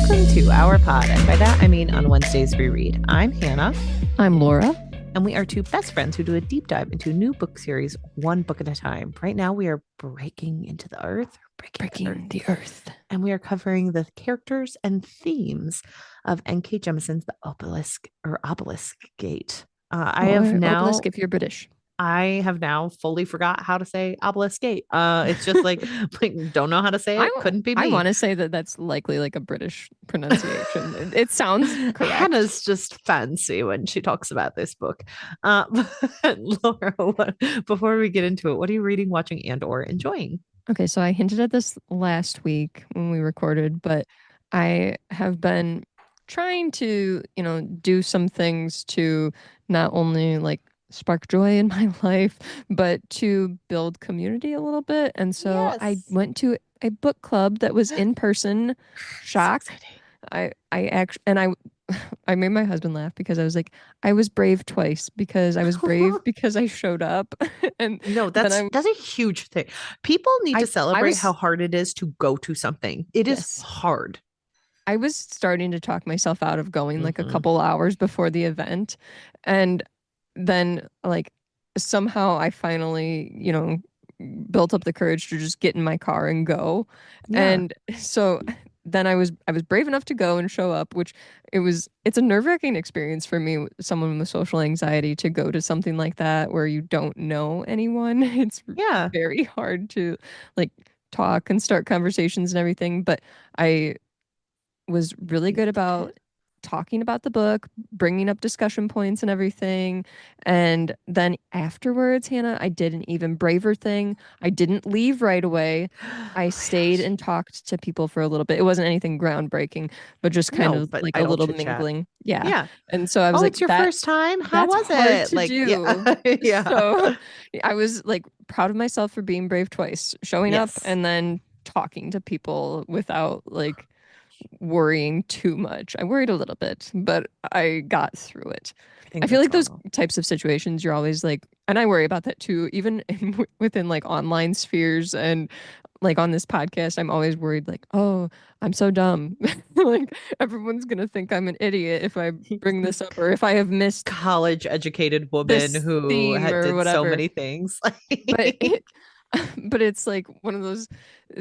Welcome to our pod. And by that, I mean on Wednesdays we read. I'm Hannah. I'm Laura. And we are two best friends who do a deep dive into a new book series, one book at a time. Right now, we are breaking into the earth. Breaking the earth. And we are covering the characters and themes of N.K. Jemisin's The Obelisk Gate. Obelisk if you're British. I have now fully forgot how to say Obelisk Gate. It's just like don't know how to say it. Couldn't be me. I want to say that that's likely like a British pronunciation. It sounds correct. Hannah's just fancy when she talks about this book. Laura, before we get into it, what are you reading, watching, and or enjoying? Okay, so I hinted at this last week when we recorded, but I have been trying to, do some things to not only like spark joy in my life, but to build community a little bit. And so I went to a book club that was in person. Shock. So I made my husband laugh because I was like, I was brave twice because I was brave because I showed up. And no, that's a huge thing. People need to celebrate how hard it is to go to something. It is hard. I was starting to talk myself out of going like a couple hours before the event. And then like somehow I finally, built up the courage to just get in my car and go. Yeah. And so then I was brave enough to go and show up, which it's a nerve-wracking experience for me, someone with social anxiety, to go to something like that where you don't know anyone. It's very hard to like talk and start conversations and everything. But I was really good about talking about the book, bringing up discussion points and everything. And then afterwards, Hannah, I did an even braver thing. I didn't leave right away. I stayed and talked to people for a little bit. It wasn't anything groundbreaking, but just kind of like a little mingling. Yeah. And so I was like, it's your first time? How was it? Like, do. Yeah. So I was like proud of myself for being brave twice, showing up and then talking to people without like worrying too much. I worried a little bit, but I got through it. I feel like those types of situations, you're always like, and I worry about that too, even within like online spheres and like on this podcast, I'm always worried like, oh, I'm so dumb. Like everyone's going to think I'm an idiot if I bring this up or if I have missed college educated woman who did so many things. But it's like one of those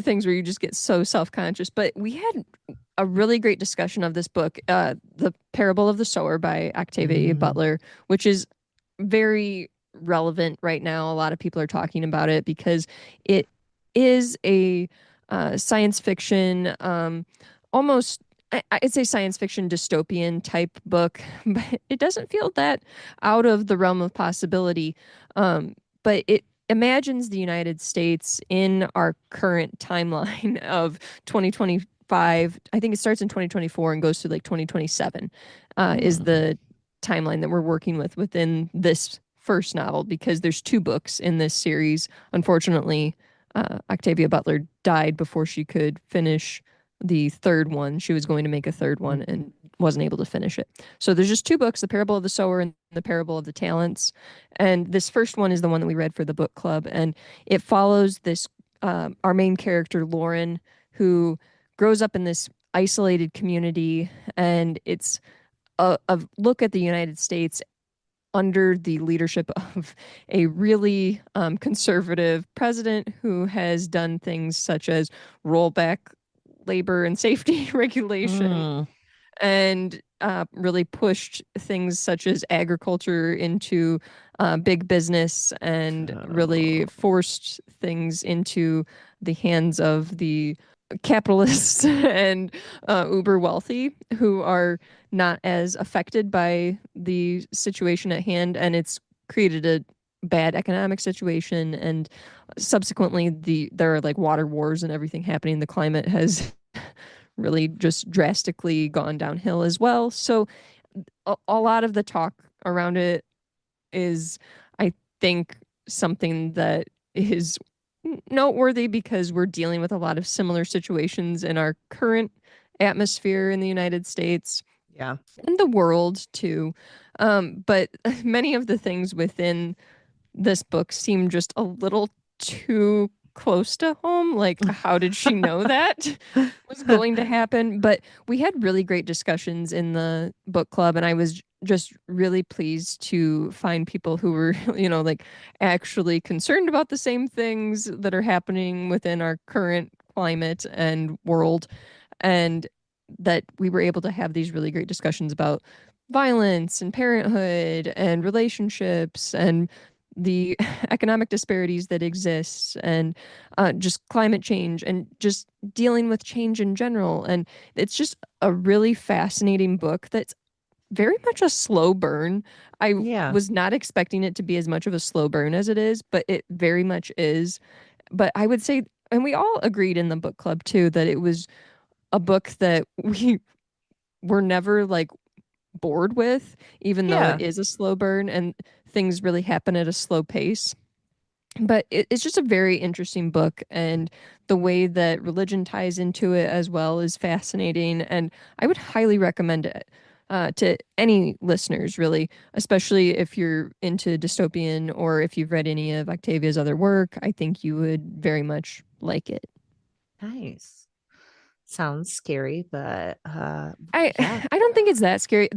things where you just get so self-conscious. But we had a really great discussion of this book, The Parable of the Sower by Octavia Butler, which is very relevant right now. A lot of people are talking about it because it is a science fiction, almost, I'd say science fiction dystopian type book, but it doesn't feel that out of the realm of possibility. But it imagines the United States in our current timeline of 2025. I think it starts in 2024 and goes to like 2027 is the timeline that we're working with within this first novel, because there's two books in this series. Unfortunately, Octavia Butler died before she could finish the third one. She was going to make a third one and wasn't able to finish it. So there's just two books, The Parable of the Sower and The Parable of the Talents. And this first one is the one that we read for the book club. And it follows this, our main character, Lauren, who grows up in this isolated community. And it's a look at the United States under the leadership of a really conservative president who has done things such as roll back labor and safety regulation and really pushed things such as agriculture into big business and really forced things into the hands of the capitalists and uber wealthy who are not as affected by the situation at hand. And it's created a bad economic situation, and subsequently there are like water wars and everything happening. The climate has really just drastically gone downhill as well. So a lot of the talk around it is, I think, something that is noteworthy because we're dealing with a lot of similar situations in our current atmosphere in the United States. Yeah. And the world too. But many of the things within this book seem just a little too close to home. Like, how did she know that was going to happen? But we had really great discussions in the book club, and I was just really pleased to find people who were, like actually concerned about the same things that are happening within our current climate and world, and that we were able to have these really great discussions about violence and parenthood and relationships and the economic disparities that exist and just climate change and just dealing with change in general. And it's just a really fascinating book that's very much a slow burn. I Yeah. was not expecting it to be as much of a slow burn as it is, but it very much is. But I would say, and we all agreed in the book club too, that it was a book that we were never like bored with, even though it Yeah. is a slow burn and things really happen at a slow pace. But it's just a very interesting book, and the way that religion ties into it as well is fascinating. And I would highly recommend it to any listeners, really, especially if you're into dystopian or if you've read any of Octavia's other work. I think you would very much like it. Nice. Sounds scary, but I yeah. I don't think it's that scary.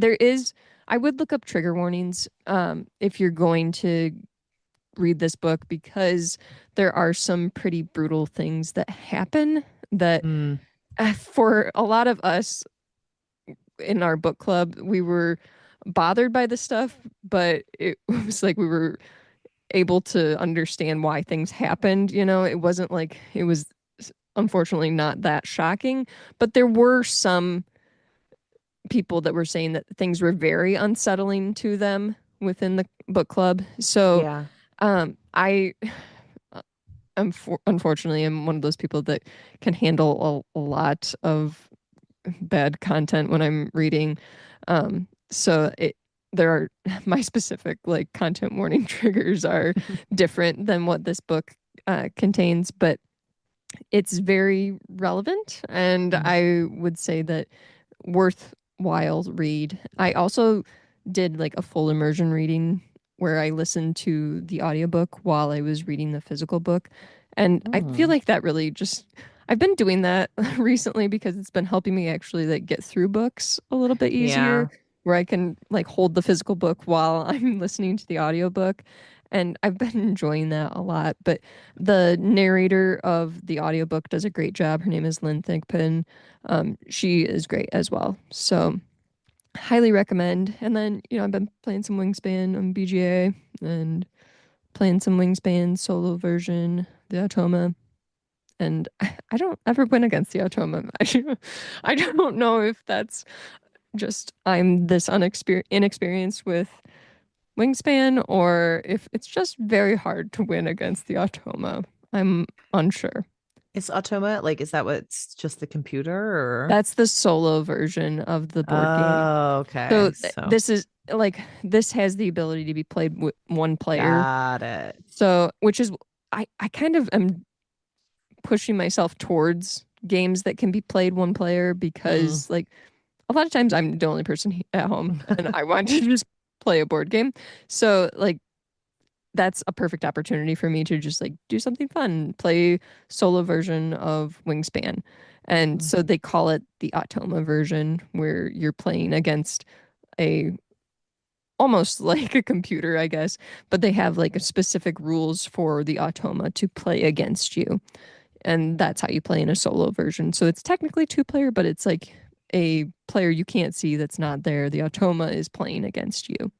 I would look up trigger warnings if you're going to read this book because there are some pretty brutal things that happen that Mm, for a lot of us in our book club, we were bothered by the stuff, but it was like we were able to understand why things happened. It wasn't like it was unfortunately not that shocking, but there were some people that were saying that things were very unsettling to them within the book club. So yeah. I unfortunately am one of those people that can handle a lot of bad content when I'm reading. So there are my specific like content warning triggers are different than what this book contains, but it's very relevant, and Mm. I would say that worthwhile read. I also did like a full immersion reading where I listened to the audiobook while I was reading the physical book. And I feel Mm. like that really just I've been doing that recently because it's been helping me actually like get through books a little bit easier, Yeah. where I can like hold the physical book while I'm listening to the audiobook. And I've been enjoying that a lot. But the narrator of the audiobook does a great job. Her name is Lynn Thigpen. She is great as well. So highly recommend. And then, I've been playing some Wingspan on BGA and playing some Wingspan solo version, the Automa. And I don't ever win against the Automa. I don't know if that's just I'm this inexperienced with Wingspan or if it's just very hard to win against the Automa. I'm unsure. Is Automa like, is that what's just the computer or? That's the solo version of the board game. Oh, So okay. So this is like this has the ability to be played with one player. got it. So which is I kind of am pushing myself towards games that can be played one player Mm. because like a lot of times I'm the only person at home and I want to just play a board game. So like that's a perfect opportunity for me to just like do something fun, play solo version of Wingspan. And Mm. so they call it the Automa version where you're playing against a almost like a computer, I guess, but they have like a specific rules for the Automa to play against you. And that's how you play in a solo version. So it's technically two player, but it's like a player you can't see that's not there. The Automa is playing against you.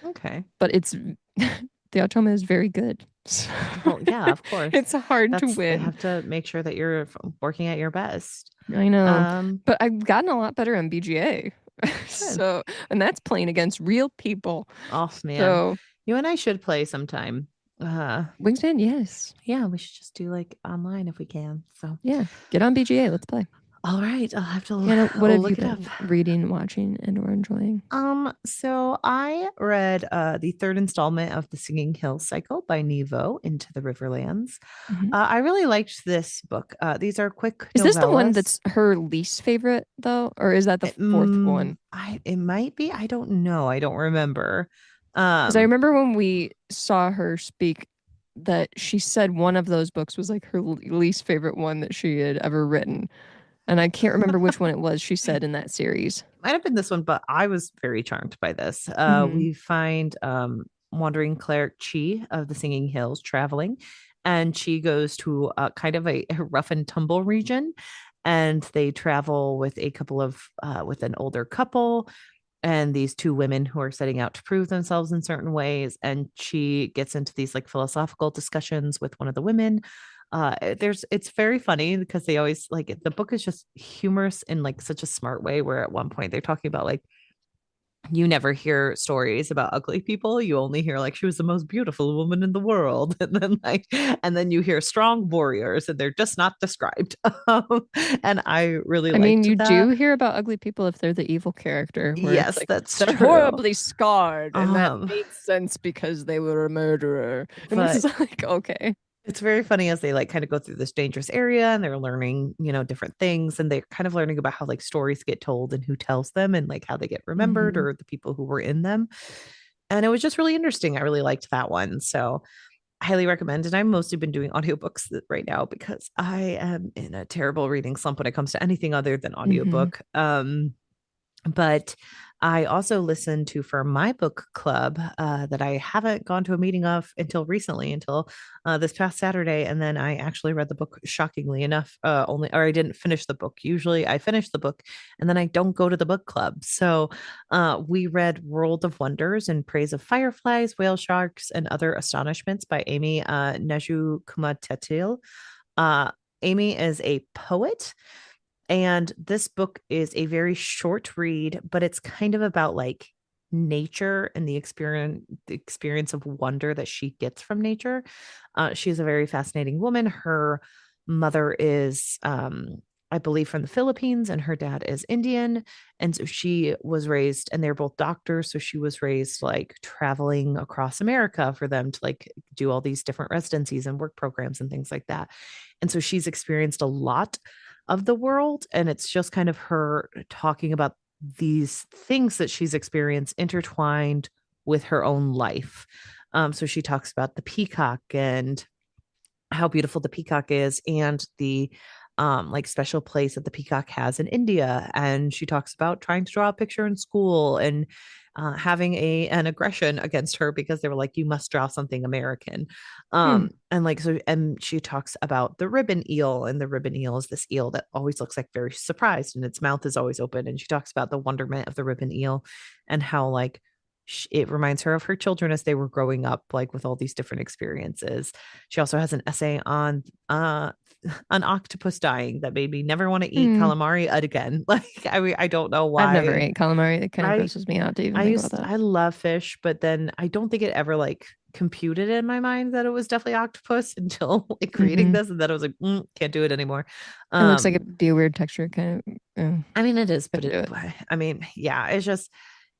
Okay. But it's the Automa is very good. So Well, yeah, of course. it's hard to They win. have to make sure that you're working at your best. I know. Um, But I've gotten a lot better on BGA. Good. So, and that's playing against real people. Oh man, So, you and I should play sometime. Wingspan, yes. Yeah, we should just do like online if we can. So, Yeah. Get on BGA. Let's play. all right, I'll have to Hannah, what have you look it up. been reading, watching, and or enjoying? So I read the third installment of the Singing Hills cycle by Nevo, Into the Riverlands. Mhm. I really liked this book. These are quick Is this the one novellas. that's her least favorite, though? Or is that the fourth one? It might be. I don't know. I don't remember. Because I Um, remember when we saw her speak, that she said one of those books was like her least favorite one that she had ever written. And I can't remember which one it was she said in that series. Might have been this one, but I was very charmed by this. Hmm. We find wandering cleric Chi of the Singing Hills traveling, and she goes to kind of a rough and tumble region, and they travel with a couple of with an older couple and these two women who are setting out to prove themselves in certain ways. And she gets into these like philosophical discussions with one of the women. It's very funny because they always like the book is just humorous in like such a smart way where at one point they're talking about like you never hear stories about ugly people. You only hear like she was the most beautiful woman in the world. And then you hear strong warriors and they're just not described. And I really I mean, liked you do that. hear about ugly people if they're the evil character, where it's Yes, like that's they're true. horribly scarred, and that Um, makes sense because they were a murderer. And this is but like, okay. it's very funny as they like kind of go through this dangerous area and they're learning, different things and they're kind of learning about how like stories get told and who tells them and like how they get remembered Hmm. or the people who were in them. And it was just really interesting. I really liked that one. So I highly recommend. And I've mostly been doing audiobooks right now because I am in a terrible reading slump when it comes to anything other than Hmm. audiobook. But I also listened to for my book club that I haven't gone to a meeting of until recently, until this past Saturday. And then I actually read the book, shockingly enough, or I didn't finish the book. Usually I finish the book and then I don't go to the book club. So we read World of Wonders in Praise of Fireflies, Whale Sharks, and Other Astonishments by Amy Neju Kumatetil. Uh, Amy is a poet and this book is a very short read, but it's kind of about like nature and the experience of wonder that she gets from nature. She's a very fascinating woman. Her mother is I believe from the Philippines and her dad is Indian. And so she was raised and they're both doctors. So she was raised like traveling across America for them to like do all these different residencies and work programs and things like that. And so she's experienced a lot of the world. And it's just kind of her talking about these things that she's experienced intertwined with her own life. So she talks about the peacock and how beautiful the peacock is and the like special place that the peacock has in India. And she talks about trying to draw a picture in school and having an aggression against her because they were like, you must draw something American. Hmm. And like so, and she talks about the ribbon eel, and the ribbon eel is this eel that always looks like very surprised, and its mouth is always open. And she talks about the wonderment of the ribbon eel and how like it reminds her of her children as they were growing up, like with all these different experiences. She also has an essay on an octopus dying that made me never want to eat Hmm. calamari again. Like I don't know I've never why. ate calamari. It kind of I grosses me out to even think about that. I love fish, but then I don't think it ever like computed in my mind that it was definitely octopus until like reading Hmm. this, and then I was like, can't do it anymore. It looks like Um, it'd be a weird texture, kind of. I mean it is, but Couldn't do it, it. I mean, yeah,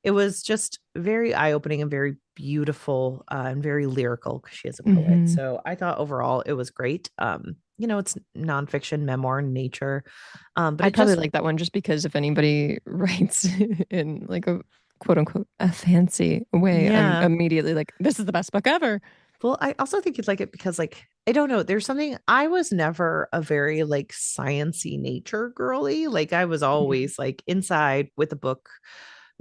it was just very eye-opening and very beautiful and very lyrical because she is a poet. Hmm. So I thought overall it was great. It's nonfiction, memoir, nature. But I'd it probably just like that one just because if anybody writes in like a quote unquote a fancy way, I'm yeah. immediately like, this is the best book ever. Well, I also think you'd like it because, like, I don't know, there's something I was never a very like sciency nature girly. Like, I was Mhm. always like inside with a book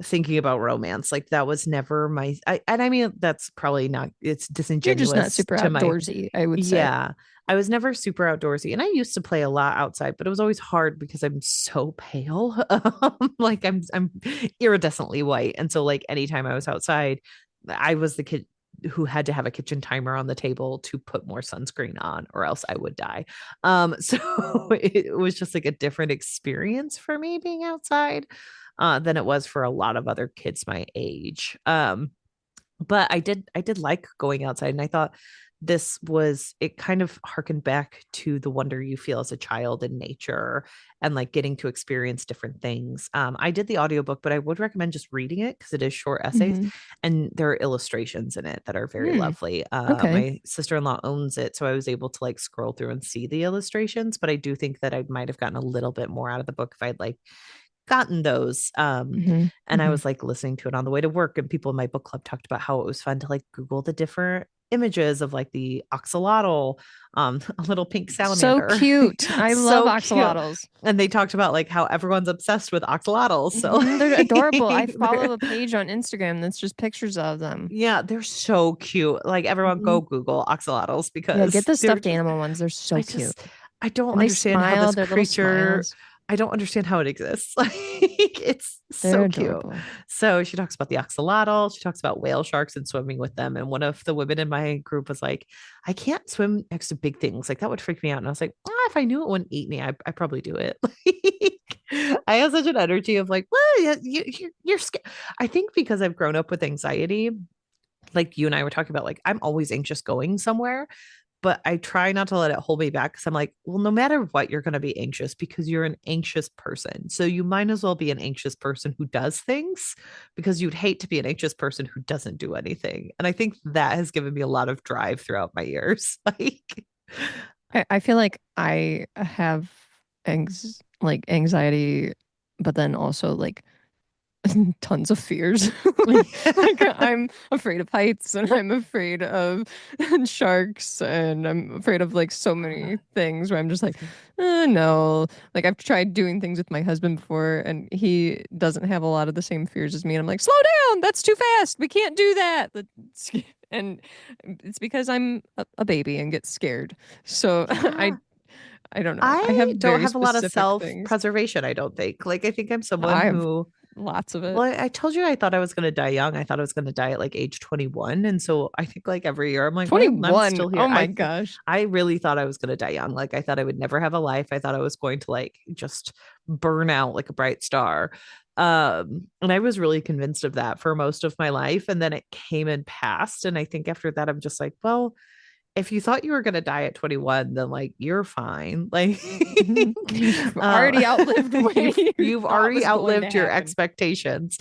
thinking about romance. Like, that was never and I mean, that's probably not, it's You're just not disingenuous super to my, outdoorsy, I would say. yeah. I was never super outdoorsy and I used to play a lot outside, but it was always hard because I'm so pale. Like I'm iridescently white. And so like anytime I was outside, I was the kid who had to have a kitchen timer on the table to put more sunscreen on or else I would die. So it was just like a different experience for me being outside than it was for a lot of other kids my age. But I did like going outside and I thought it kind of harkened back to the wonder you feel as a child in nature and like getting to experience different things. I did the audiobook, but I would recommend just reading it because it is short essays Hmm. and there are illustrations in it that are very Hmm. lovely. Okay. My sister-in-law owns it, so I was able to like scroll through and see the illustrations, but I do think that I might have gotten a little bit more out of the book if I'd like gotten those. Hmm. And I Hmm. was like listening to it on the way to work, and people in my book club talked about how it was fun to like Google the different images of like the axolotl, a little pink So salamander. cute. I love So cute. axolotls. And they talked about like how everyone's obsessed with axolotls. So They're adorable. I they're, follow a page on Instagram that's just pictures of them. yeah, they're so cute. Like everyone Mhm. go Google axolotls Yeah, get because the they're stuffed just, animal ones. They're so I cute. just, I don't And they understand how smile, this their little creature, smiles. I don't understand how it exists. Like it's They're so cute. adorable. So she talks about the axolotl. She talks about whale sharks and swimming with them. And one of the women in my group was like, I can't swim next to big things. Like that would freak me out. And I was like, if I knew it wouldn't eat me, I probably do it. Like, I have such an energy of like, well, yeah, you're scared. I think because I've grown up with anxiety, like you and I were talking about, like I'm always anxious going somewhere, but I try not to let it hold me back because I'm like, well, no matter what, you're going to be anxious because you're an anxious person. So you might as well be an anxious person who does things because you'd hate to be an anxious person who doesn't do anything. And I think that has given me a lot of drive throughout my years. Like, I feel like I have like anxiety, but then also like tons of fears. Like I'm afraid of heights and I'm afraid of sharks and I'm afraid of like so many things where I'm just like, no. Like I've tried doing things with my husband before and he doesn't have a lot of the same fears as me. And I'm like, slow down, that's too fast. We can't do that. And it's because I'm a baby and get scared. So yeah, I don't know. I have I don't very have a lot of specific self things. preservation, I don't think. Like, I think I'm someone I have who, lots of it. well, I told you I thought I was going to die young. I thought I was going to die at like age 21. And so I think like every year I'm like, well, I'm 21. still here. Oh my gosh. I really thought I was going to die young. Like I thought I would never have a life. I thought I was going to like just burn out like a bright star. And I was really convinced of that for most of my life. And then it came and passed. And I think after that, I'm just like, well, if you thought you were going to die at 21, then like you're fine. Like Mhm. You've uh, already outlived what you you've thought already was going to outlived your happen. expectations.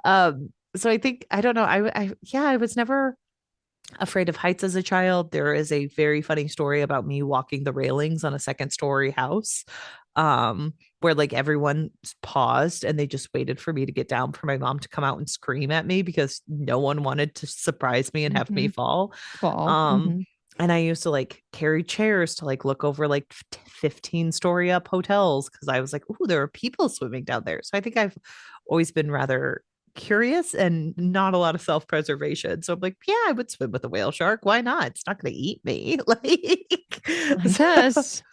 So I think I don't know. Yeah, I was never afraid of heights as a child. There is a very funny story about me walking the railings on a second story house. Where like everyone paused and they just waited for me to get down for my mom to come out and scream at me because no one wanted to surprise me and have me Hmm. fall. Fall. Um, Hmm. and I used to like carry chairs to like look over like 15-story up hotels because I was like, oh, there are people swimming down there. So I think I've always been rather curious and not a lot of self-preservation. So I'm like, yeah, I would swim with a whale shark. Why not? It's not going to eat me. Like I so, guess.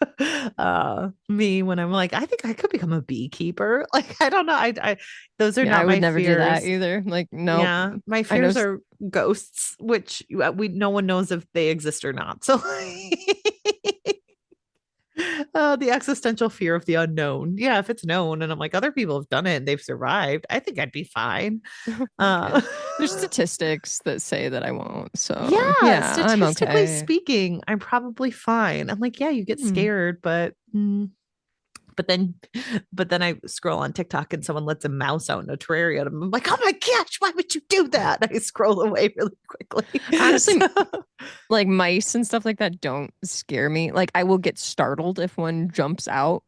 me when I'm like, I think I could become a beekeeper. Like I don't know. I those are Yeah, I not would my never do that fears. either. Like, nope. Yeah, my I know. fears are ghosts, which we no one knows if they exist or not. So the existential fear of the unknown. Yeah, if it's known and I'm like other people have done it and they've survived, I think I'd be fine. Oh my Uh gosh. There's statistics that say that I won't. So, yeah, yeah, I'm statistically okay. speaking, I'm probably fine. I'm like, yeah, you get Hmm. scared, but then I scroll on TikTok and someone lets a mouse out in a terrarium. I'm like, oh my gosh, why would you do that? I scroll away really quickly. Honestly, So, like mice and stuff like that don't scare me. Like I will get startled if one jumps out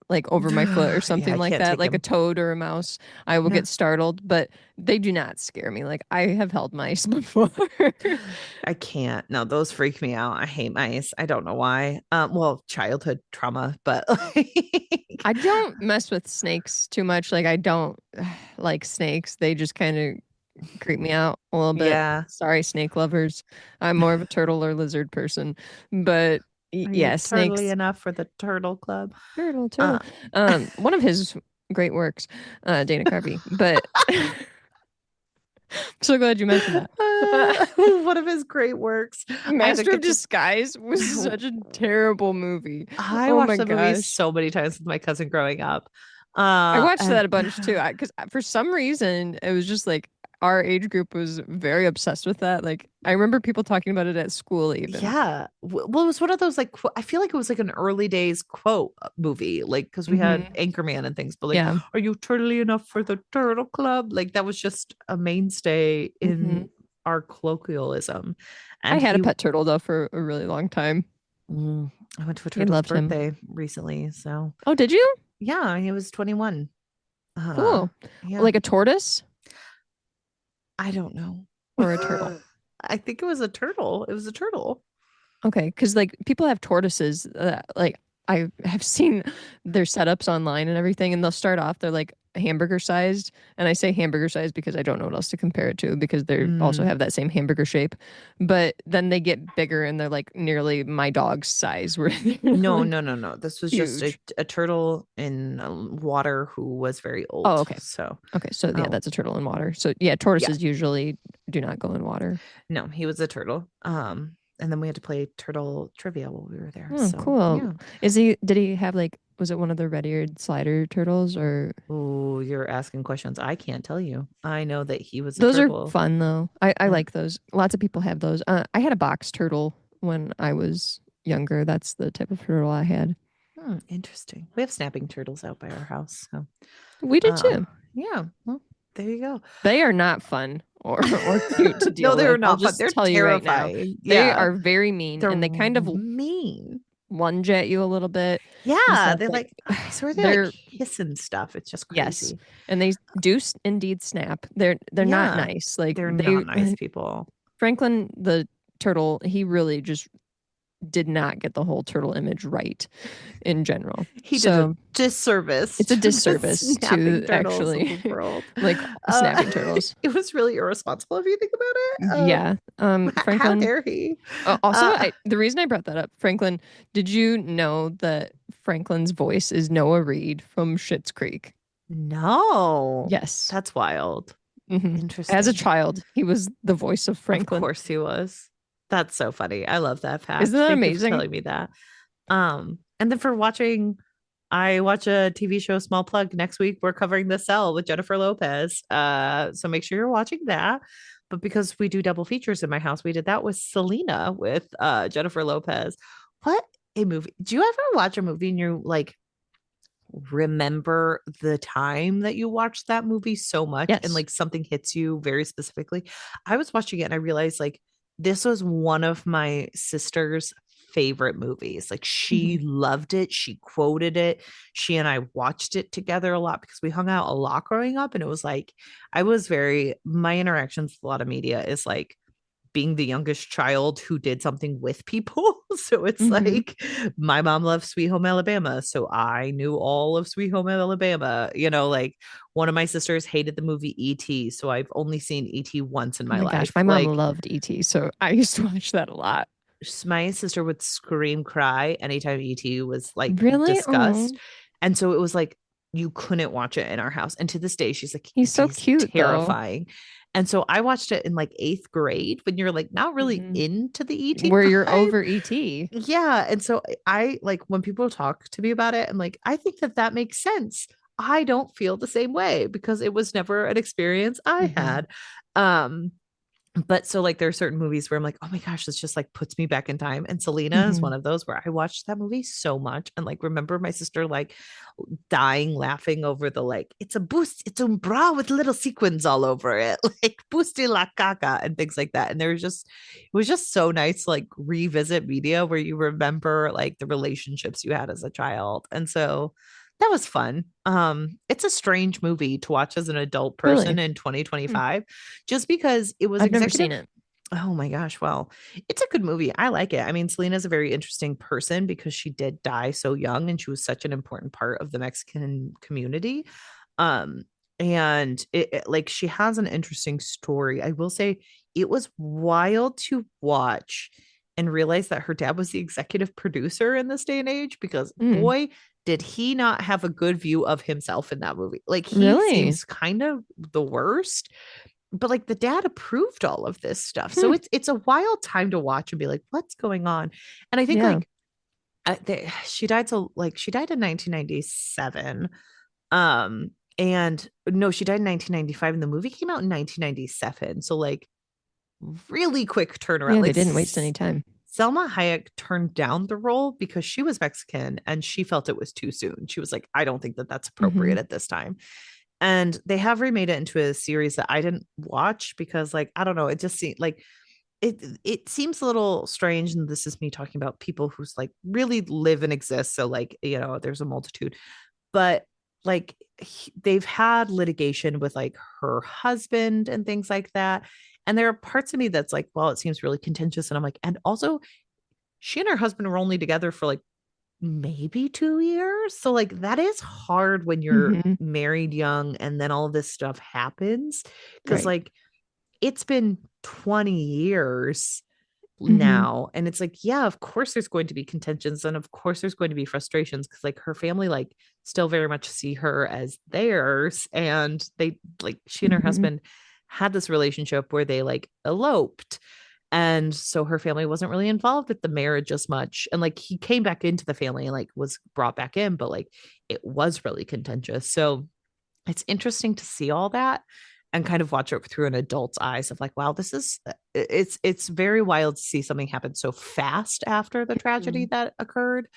like over my foot or yeah, something I like can't that, take like a him. toad or a mouse. I will No, get startled, but they do not scare me. Like I have held mice before. I can't. No, those freak me out. I hate mice. I don't know why. Well, childhood trauma, but like, I don't mess with snakes too much. Like I don't like snakes. They just kind of creep me out a little bit. yeah. Sorry, snake lovers. I'm more of a turtle or lizard person. But Are you yeah, turtly snakes. enough for the turtle club? Turtle, Uh, turtle. One of his great works, Dana Carvey. But I'm so glad you mentioned that. one of his great works. I had to Master of get to Disguise was such a terrible movie. I Oh watched my that movie gosh. so many times with my cousin growing up. I watched And that a bunch too. Because for some reason, it was just like our age group was very obsessed with that. Like, I remember people talking about it at school, even. yeah, well, it was one of those like I feel like it was like an early days quote movie, like because we had Hmm. Anchorman and things, but like, Yeah. are you turtly enough for the turtle club? Like that was just a mainstay Hmm. in our colloquialism. I And had a pet turtle though for a really long time. mm, I went to a He turtle's loved him. birthday recently, so Oh, did you? yeah, he was 21. Cool. Yeah, Like a tortoise I don't know. or a turtle? I think it was a turtle. It was a turtle. Okay, because like people have tortoises. Like I have seen their setups online and everything, and they'll start off they're like hamburger sized, and I say hamburger sized because I don't know what else to compare it to because they also Mm. have that same hamburger shape. But then they get bigger and they're like nearly my dog's size, where they're No, like no, no, no. This was just huge. a turtle in water who was very Oh, old. okay. So, Okay, so yeah, oh, that's a turtle in water. So yeah, yeah. tortoises usually do not go in water. No, he was a turtle. And then we had to play turtle trivia while we were there. Oh, So, cool. yeah. Did he have like, was it one of the red-eared slider turtles or Oh, you're asking questions I can't tell you. I know that he was a those are turtle. fun though. I And like those. Lots of people have those. I had a box turtle when I was younger. That's the type of turtle I had. interesting. We have snapping turtles out by our house. So, We did uh, too. yeah. Well, there you go. They are not fun or cute to No, deal they were with. I'll not fun. just They're tell you right now. terrifying. They Yeah. are very mean They're and they kind of mean. lunge at you a little bit and Yeah. stuff. They Like like, I swear they like they're hiss and stuff. It's just yes, crazy. and they do indeed snap. They're not Yeah. nice. Like They're they not nice people. Franklin the turtle, he really just did not get the whole turtle image right in general. He did a So disservice it's a to the disservice to snapping turtles of actually the world. like Uh, snapping turtles. it was really irresponsible if you think about it. Yeah. How Franklin. dare he? Also, Uh, the reason I brought that up, Franklin, did you know that Franklin's voice is Noah Reed from Schitt's Creek? no, Yes. that's wild. As a Interesting. child, he was the voice of Of Franklin. course he was. That's so funny. I love that Isn't fact. that Thank you for amazing? telling me that. And then for watching, I watch a TV show, Small Plug. Next week, we're covering The Cell with Jennifer Lopez. So make sure you're watching that. But because we do double features in my house, we did that with Selena with Jennifer Lopez. What a movie. Do you ever watch a movie and you're like, remember the time that you watched that movie so much and Yes. like something hits you very specifically? I was watching it and I realized like this was one of my sister's favorite movies. Like Hmm. she loved it, she quoted it. She and I watched it together a lot because we hung out a lot growing up, and it was like I was very my interactions with a lot of media is like being the youngest child who did something with people. So it's Hmm. like my mom loved Sweet Home Alabama. So I knew all of Sweet Home Alabama. Like one of my sisters hated the movie E.T. So I've only seen E.T. once in Oh my my gosh, life. my mom Like loved ET, so I used to watch that a lot. my sister would scream cry anytime ET was like Really? discussed. Oh, And so it was like you couldn't watch it in our house. And to this day, she's like, he's ET so is cute though. terrifying. And so I watched it in like eighth grade when you're like not really Hmm. into the ET Where you're vibe. over ET. Yeah. And so I like when people talk to me about it, I'm like, I think that that makes sense. I don't feel the same way because it was never an experience I Hmm. had. Um, but so like there are certain movies where I'm like, oh my gosh, this just like puts me back in time. And Selena is one Hmm. of those where I watched that movie so much and like remember my sister like dying laughing over the like it's a boost, it's un bra with little sequins all over it, like busti la caca and things like that. And there was just it was just so nice to like revisit media where you remember like the relationships you had as a child. And so that was fun. It's a strange movie to watch as an adult person Really? in Hmm. 2025 just because it was I've never executive. seen it. Oh my gosh. Well, it's a good movie. I like it. I mean, Selena's a very interesting person because she did die so young and she was such an important part of the Mexican community. Um, and like she has an interesting story. I will say it was wild to watch and realize that her dad was the executive producer in this day and age because Mm. boy, did he not have a good view of himself in that movie. Like he Really? seems kind of the worst, but like the dad approved all of this stuff. So Hmm. it's a wild time to watch and be like, what's going on? And I think Yeah. like she died she died in 1997. Um and no, she died in 1995 and the movie came out in 1997. So like really quick turnaround. Yeah, they Like didn't waste any time. Selma Hayek turned down the role because she was Mexican and she felt it was too soon. She was like, I don't think that that's Hmm. appropriate at this time. And they have remade it into a series that I didn't watch because like I don't know, it just seemed like it seems a little strange, and this is me talking about people who's like really live and exist, so like there's a multitude, but like they've had litigation with like her husband and things like that, And there are parts of me that's like, well, it seems really contentious. And I'm like, and also she and her husband were only together for like maybe 2 years. So like that is hard when you're Hmm. married young and then all this stuff happens. Cause Right. like it's been 20 years Hmm. now. And it's like, yeah, of course there's going to be contentions and of course there's going to be frustrations because like her family like still very much see her as theirs. And they like she and her Hmm. husband had this relationship where they like eloped. And so her family wasn't really involved with the marriage as much. And like he came back into the family and like was brought back in, but like it was really contentious. So it's interesting to see all that and kind of watch it through an adult's eyes of like, wow, this is it's very wild to see something happen so fast after the tragedy that occurred.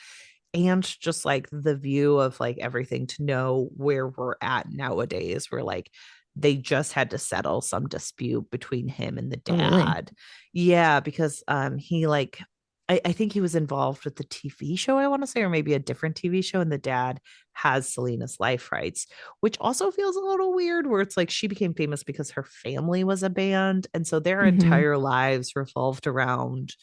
And just like the view of like everything to know where we're at nowadays, where like they just had to settle some dispute between him and the Oh, really? dad. Yeah, because he like I think he was involved with the TV show, I want to say, or maybe a different TV show, and the dad has Selena's life rights, which also feels a little weird, where it's like she became famous because her family was a band. And so their Hmm. entire lives revolved around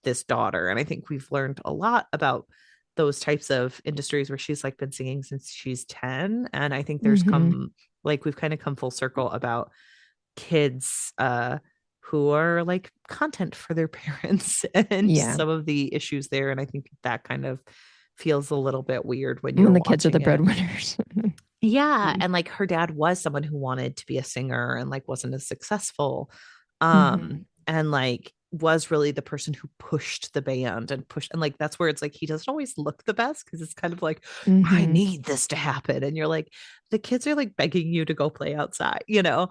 this daughter. And I think we've learned a lot about those types of industries where she's like been singing since she's 10. And I think there's Hmm. come like we've kind of come full circle about kids who are like content for their parents and Yeah. some of the issues there. And I think that kind of feels a little bit weird when When you're the kids are the watching it. breadwinners. Yeah, and like her dad was someone who wanted to be a singer and like wasn't as successful. Hmm. And like was really the person who pushed the band and pushed and like that's where it's like he doesn't always look the best because it's kind of like I Hmm. need this to happen and you're like the kids are like begging you to go play outside, you know.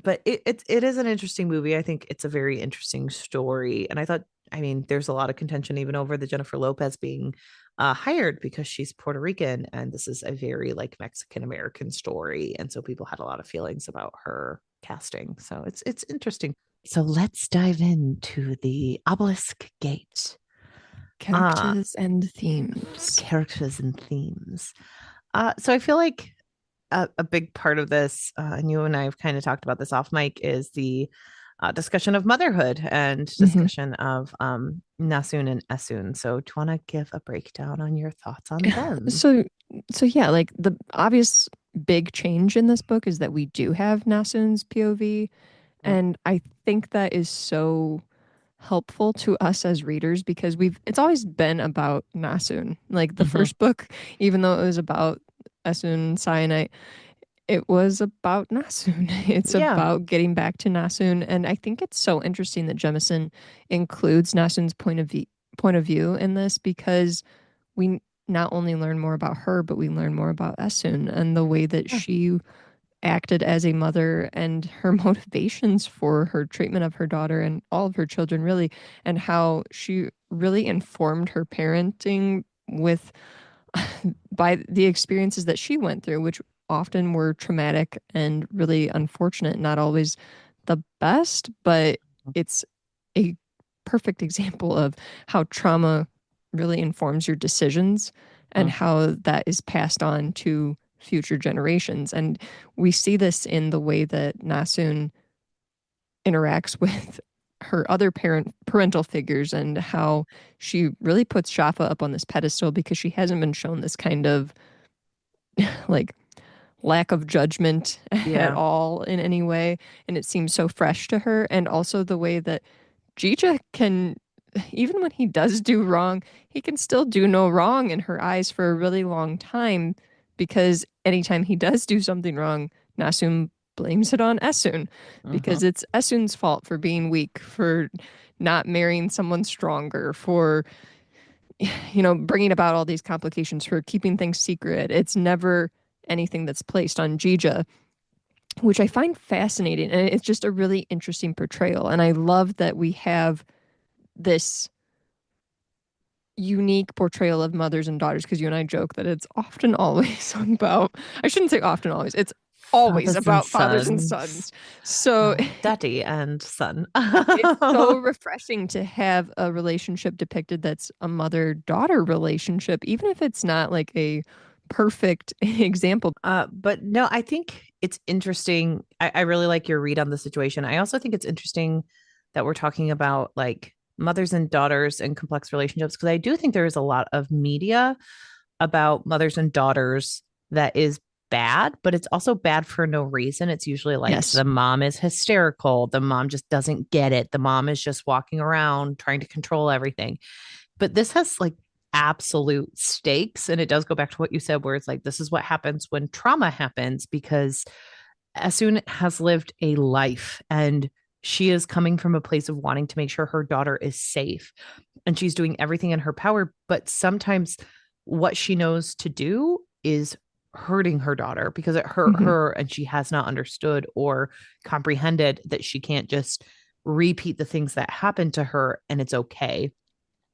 But it is an interesting movie. I think it's a very interesting story and I thought I mean there's a lot of contention even over the Jennifer Lopez being hired because she's Puerto Rican and this is a very like Mexican American story, and so people had a lot of feelings about her casting. So it's interesting. So let's dive into the Obelisk Gate. Uh Characters and themes. Characters and themes. So I feel like a big part of this, and you and I have kind of talked about this off mic, is the discussion of motherhood and Hmm. discussion of Nasun and Esun. So, do you want to give a breakdown on your thoughts on them? So, so yeah, like the obvious big change in this book is that we do have Nasun's POV, Mm, and I think that is so helpful to us as readers because it's always been about Nasun. Like the mhm. first book, even though it was about Esun Cyanide, it was about Nasun. It's Yeah. about getting back to Nasun, and I think it's so interesting that Jemison includes Nasun's point of view in this because we not only learn more about her, but we learn more about Esun and the way that Yeah. she acted as a mother and her motivations for her treatment of her daughter and all of her children, really, and how she really informed her parenting with by the experiences that she went through, which often were traumatic and really unfortunate, not always the best, but it's a perfect example of how trauma really informs your decisions and Mhm. how that is passed on to future generations. And we see this in the way that Nasun interacts with her other parental figures and how she really puts Shafa up on this pedestal because she hasn't been shown this kind of like lack of judgment at Yeah. all in any way, and it seems so fresh to her. And also the way that Jija can, even when he does do wrong, he can still do no wrong in her eyes for a really long time because anytime he does do something wrong, Nasum blames it on Esun because Mhm. it's Esun's fault for being weak, for not marrying someone stronger, for, bringing about all these complications, for keeping things secret. It's never anything that's placed on Jija, which I find fascinating. And it's just a really interesting portrayal. And I love that we have this unique portrayal of mothers and daughters because you and I joke that it's often always about, I shouldn't say often always, it's always Fathers and about fathers and sons. sons. So Daddy and son. it's so refreshing to have a relationship depicted that's a mother daughter relationship, even if it's not like a perfect example. But no, I think it's interesting. I really like your read on the situation. I also think it's interesting that we're talking about like mothers and daughters and complex relationships because I do think there is a lot of media about mothers and daughters that is bad, but it's also bad for no reason. It's usually like Yes. the mom is hysterical, the mom just doesn't get it, the mom is just walking around trying to control everything. But this has like absolute stakes. And it does go back to what you said, where it's like, this is what happens when trauma happens, because Asun has lived a life and she is coming from a place of wanting to make sure her daughter is safe. And she's doing everything in her power. But sometimes what she knows to do is hurting her daughter because it hurt Hmm. her and she has not understood or comprehended that she can't just repeat the things that happened to her and it's okay.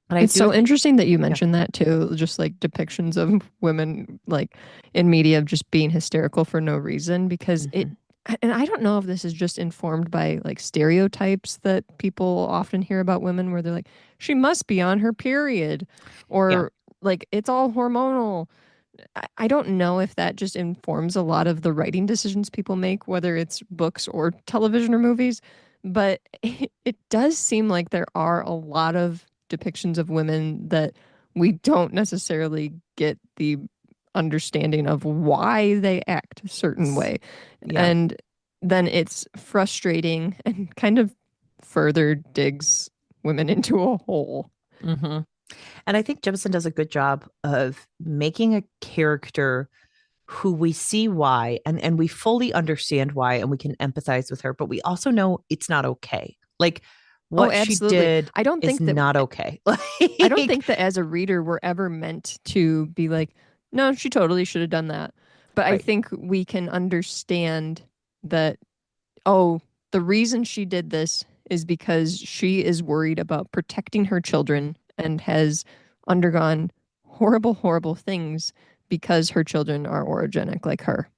And I It's do so think, interesting that you yeah, mentioned that too, just like depictions of women like in media of just being hysterical for no reason because it mhm, and I don't know if this is just informed by like stereotypes that people often hear about women where they're like she must be on her period yeah, or like it's all hormonal. I don't know if that just informs a lot of the writing decisions people make, whether it's books or television or movies. But it does seem like there are a lot of depictions of women that we don't necessarily get the understanding of why they act a certain way. yeah. And then it's frustrating and kind of further digs women into a hole. Hmm. And I think Jemison does a good job of making a character who we see why and we fully understand why and we can empathize with her, but we also know it's not okay. Like Oh, what she absolutely. did is not okay. I don't Like, think that as a reader we're ever meant to be like, no, she totally should have done that. But I right. think we can understand that, oh, the reason she did this is because she is worried about protecting her children and has undergone horrible, horrible things because her children are orogenic like her.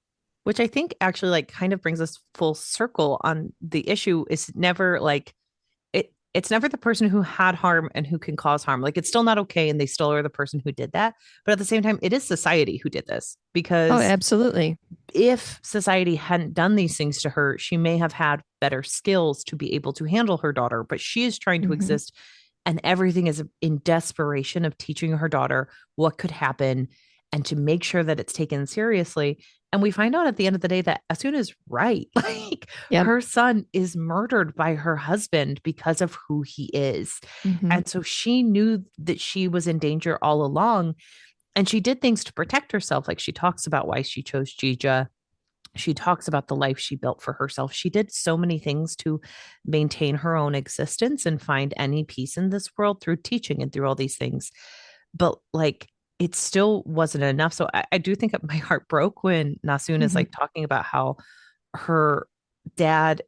Which I think actually like kind of brings us full circle on the issue is never like it's never the person who had harm and who can cause harm. Like it's still not okay and they still are the person who did that. But at the same time, it is society who did this Oh, because absolutely. if society hadn't done these things to her, she may have had better skills to be able to handle her daughter, but she is trying to Hmm. exist and everything is in desperation of teaching her daughter what could happen and to make sure that it's taken seriously. And we find out at the end of the day that Asuna is right. Like Yep. her son is murdered by her husband because of who he is. Hmm. And so she knew that she was in danger all along. And she did things to protect herself. Like she talks about why she chose Jija. She talks about the life she built for herself. She did so many things to maintain her own existence and find any peace in this world through teaching and through all these things. But like, it still wasn't enough. So I do think my heart broke when Nasun is Hmm. like talking about how her dad,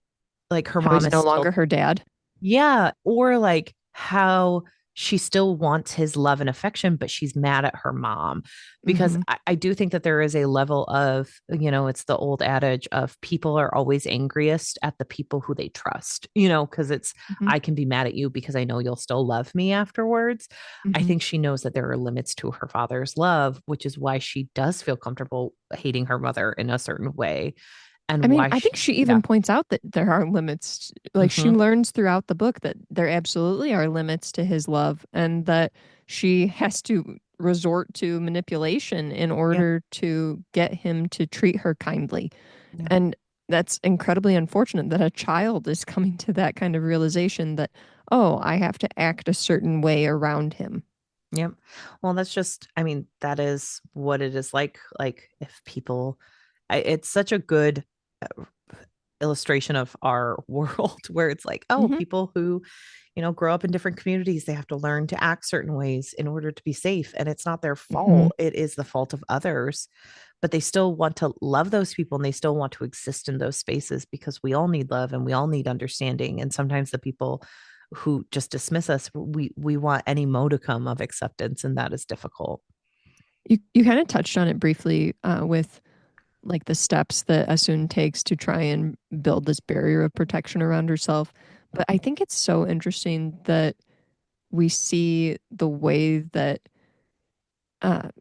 like her How mom he's is no still, longer her dad. yeah, or like how she still wants his love and affection, but she's mad at her mom. Because Hmm. I do think that there is a level of, it's the old adage of people are always angriest at the people who they trust, because it's, Hmm. I can be mad at you because I know you'll still love me afterwards. I Hmm. think she knows that there are limits to her father's love, which is why she does feel comfortable hating her mother in a certain way I and mean, why I she, think she yeah. even points out that there are limits. Like she Hmm. learns throughout the book that there absolutely are limits to his love and that she has to resort to manipulation in Yeah. order to get him to treat her kindly. Yeah. And that's incredibly unfortunate that a child is coming to that kind of realization that, oh, I have to act a certain way around him. Yep. Well, that's just, I mean, that is what it is like. Like, if people, it's such a good uh, illustration of our world where it's like, oh, Hmm. people who, grow up in different communities, they have to learn to act certain ways in order to be safe. And it's not their Hmm. fault, it is the fault of others. But they still want to love those people and they still want to exist in those spaces because we all need love and we all need understanding. And sometimes the people who just dismiss us, we want any modicum of acceptance, and that is difficult. You kind of touched on it briefly with like the steps that Asun takes to try and build this barrier of protection around herself. But I think it's so interesting that we see the way that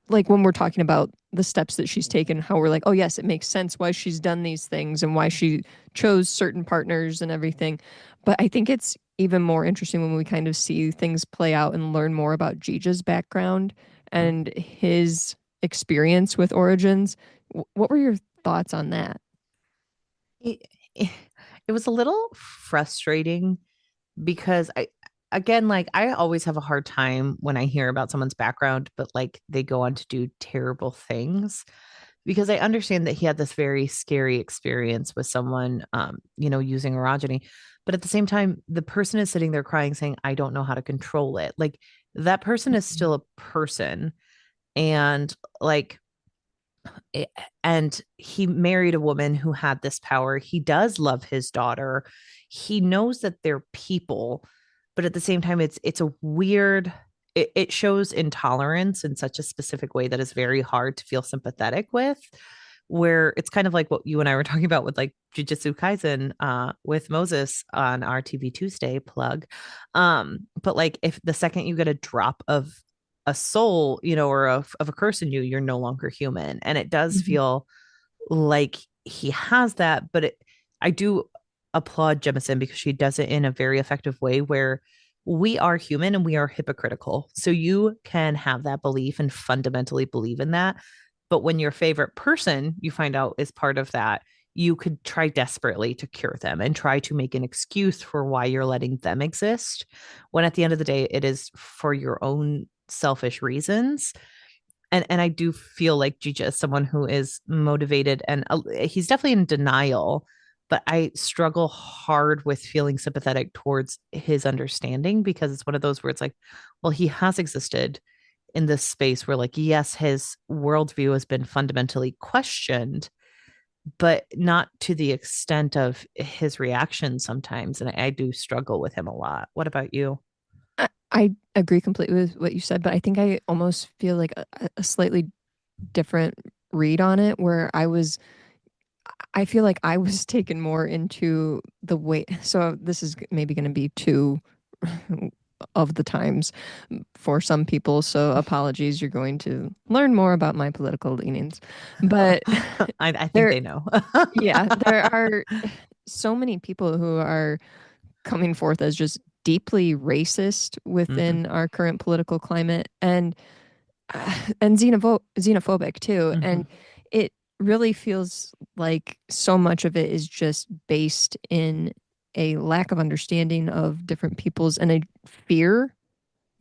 like when we're talking about the steps that she's taken, how we're like, oh yes, it makes sense why she's done these things and why she chose certain partners and everything. But I think it's even more interesting when we kind of see things play out and learn more about Gija's background and his experience with Origins. What were your thoughts on that? it, it was a little frustrating because again, like I always have a hard time when I hear about someone's background, but like they go on to do terrible things because I understand that he had this very scary experience with someone, using orogeny. But at the same time, the person is sitting there crying, saying, I don't know how to control it. Like that person is still a person. And like, it, and he married a woman who had this power. He does love his daughter. He knows that they're people, but at the same time, it's a weird. It shows intolerance in such a specific way that is very hard to feel sympathetic with. Where it's kind of like what you and I were talking about with like Jujutsu Kaisen with Moses on our TV Tuesday plug. But like if the second you get a drop of a soul, or of a curse in you, you're no longer human. And it does Mhm. feel like he has that, but I do applaud Jemison because she does it in a very effective way where we are human and we are hypocritical. So you can have that belief and fundamentally believe in that. But when your favorite person you find out is part of that, you could try desperately to cure them and try to make an excuse for why you're letting them exist. When at the end of the day, it is for your own selfish reasons. And I do feel like Gigi is someone who is motivated and he's definitely in denial, but I struggle hard with feeling sympathetic towards his understanding because it's one of those where it's like, well, he has existed in this space where, like, yes, his worldview has been fundamentally questioned, but not to the extent of his reaction sometimes. And I do struggle with him a lot. What about you? I agree completely with what you said, but I think I almost feel like a slightly different read on it where I feel like I was taken more into the way. So this is maybe going to be too of the times for some people. So apologies, you're going to learn more about my political leanings. But I think there, they know. yeah, there are so many people who are coming forth as just deeply racist Hmm. within our current political climate and xenophobic too. Hmm. And it really feels like so much of it is just based in a lack of understanding of different peoples and a fear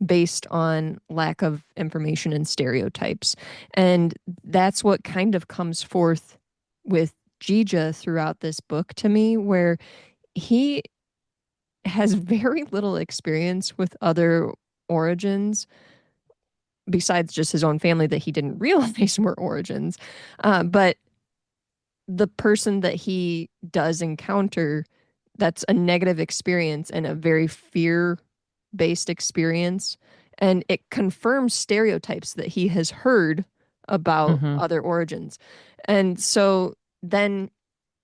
based on lack of information and stereotypes. And that's what kind of comes forth with Jija throughout this book to me, where he has very little experience with other origins besides just his own family that he didn't realize were origins. But the person that he does encounter, that's a negative experience and a very fear based experience. And it confirms stereotypes that he has heard about Hmm. other origins. And so then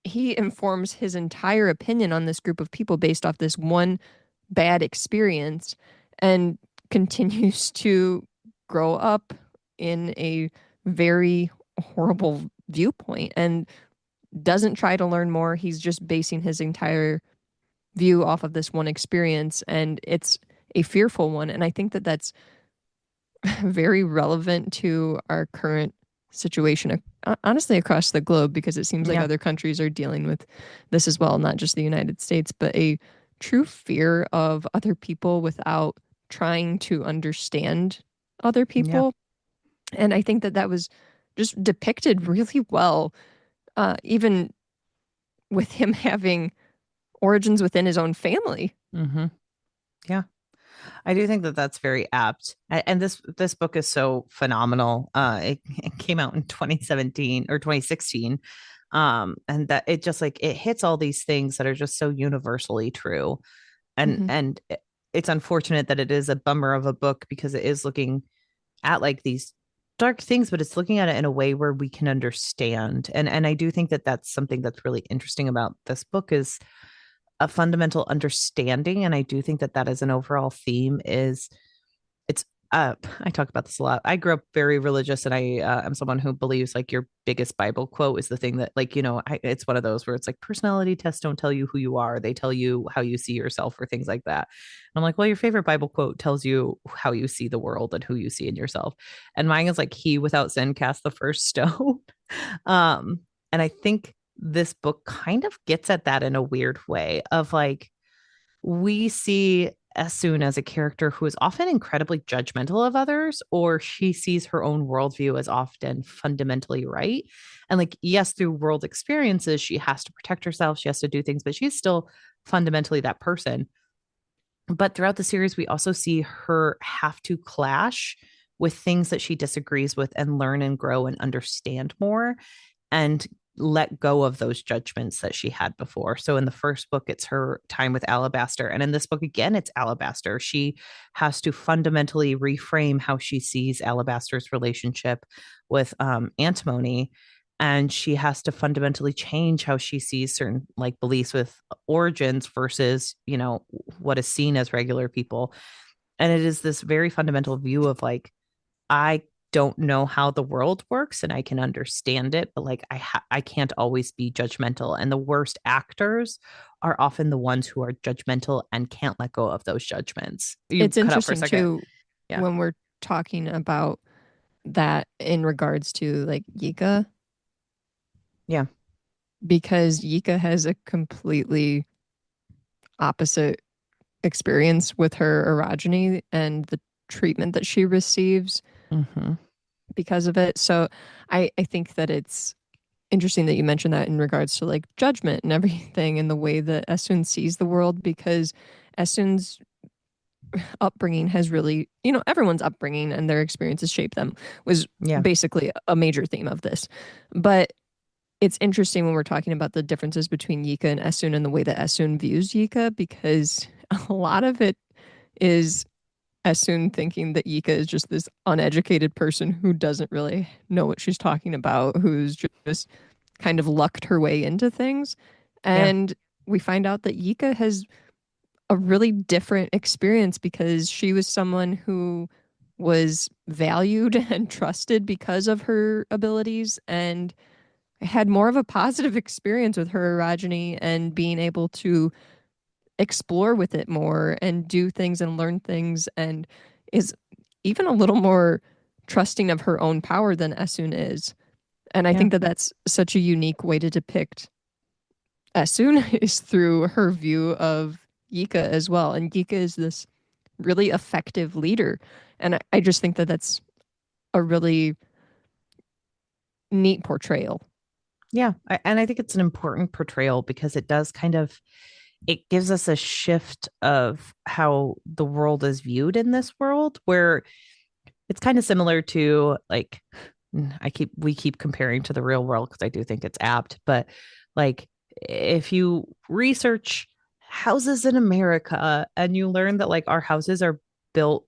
he informs his entire opinion on this group of people based off this one bad experience and continues to grow up in a very horrible viewpoint and doesn't try to learn more. He's just basing his entire view off of this one experience, and it's a fearful one. And I think that that's very relevant to our current situation, honestly, across the globe, because it seems like Yeah. other countries are dealing with this as well, not just the United States, but a true fear of other people without trying to understand other Yeah. people. And I think that that was just depicted really well, even with him having origins within his own family. Hmm. Yeah. I do think that that's very apt. And this book is so phenomenal. It came out in 2017 or 2016. And that it just like it hits all these things that are just so universally true. And Hmm. it's unfortunate that it is a bummer of a book because it is looking at like these dark things, but it's looking at it in a way where we can understand. And I do think that that's something that's really interesting about this book is a fundamental understanding. And I do think that that is an overall theme is it's I talk about this a lot. I grew up very religious, and I am someone who believes like your biggest Bible quote is the thing that, like, it's one of those where it's like personality tests don't tell you who you are; they tell you how you see yourself, or things like that. And I'm like, well, your favorite Bible quote tells you how you see the world and who you see in yourself. And mine is like, "He without sin cast the first stone." um, and I think this book kind of gets at that in a weird way of like we see Esun as a character who is often incredibly judgmental of others, or she sees her own worldview as often fundamentally right. And like, yes, through world experiences, she has to protect herself, she has to do things, but she's still fundamentally that person. But throughout the series, we also see her have to clash with things that she disagrees with and learn and grow and understand more and let go of those judgments that she had before. So in the first book, it's her time with Alabaster. And in this book, again, it's Alabaster. She has to fundamentally reframe how she sees Alabaster's relationship with Antimony. And she has to fundamentally change how she sees certain like beliefs with Origins versus, what is seen as regular people. And it is this very fundamental view of like, I don't know how the world works and I can understand it, but like I can't always be judgmental. And the worst actors are often the ones who are judgmental and can't let go of those judgments. You It's cut out for a interesting second. too Yeah. when we're talking about that in regards to like Yika, Yeah. because Yika has a completely opposite experience with her orogeny and the treatment that she receives Mm-hmm. because of it. So I think that it's interesting that you mentioned that in regards to like judgment and everything and the way that Esun sees the world, because Esun's upbringing has really, everyone's upbringing and their experiences shape them was Yeah. basically a major theme of this. But it's interesting when we're talking about the differences between Yika and Esun and the way that Esun views Yika, because a lot of it is Esun thinking that Yika is just this uneducated person who doesn't really know what she's talking about, who's just kind of lucked her way into things. Yeah. And we find out that Yika has a really different experience because she was someone who was valued and trusted because of her abilities and had more of a positive experience with her orogeny and being able to explore with it more and do things and learn things, and is even a little more trusting of her own power than Esun is. And I Yeah. think that that's such a unique way to depict Esun is through her view of Yika as well. And Yika is this really effective leader. And I just think that that's a really neat portrayal. Yeah. And I think it's an important portrayal because it does kind of it gives us a shift of how the world is viewed in this world where it's kind of similar to like we keep comparing to the real world because I do think it's apt, but like if you research houses in America and you learn that like our houses are built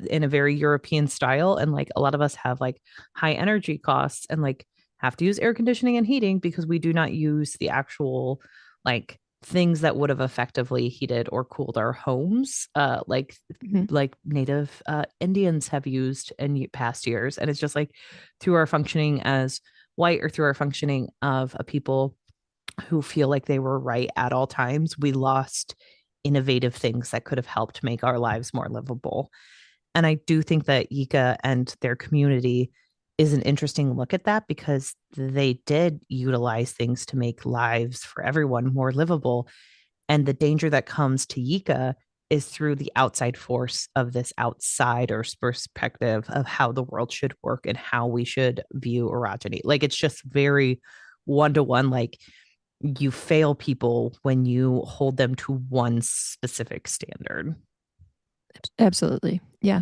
in a very European style, and like a lot of us have like high energy costs and like have to use air conditioning and heating because we do not use the actual like things that would have effectively heated or cooled our homes Mhm. like native Indians have used in past years. And it's just like through our functioning as white or through our functioning of a people who feel like they were right at all times, we lost innovative things that could have helped make our lives more livable. And I do think that Yika and their community is an interesting look at that because they did utilize things to make lives for everyone more livable. And the danger that comes to Yika is through the outside force of this outsider's perspective of how the world should work and how we should view orogeny. Like it's just very one to one. Like you fail people when you hold them to one specific standard. Absolutely. Yeah.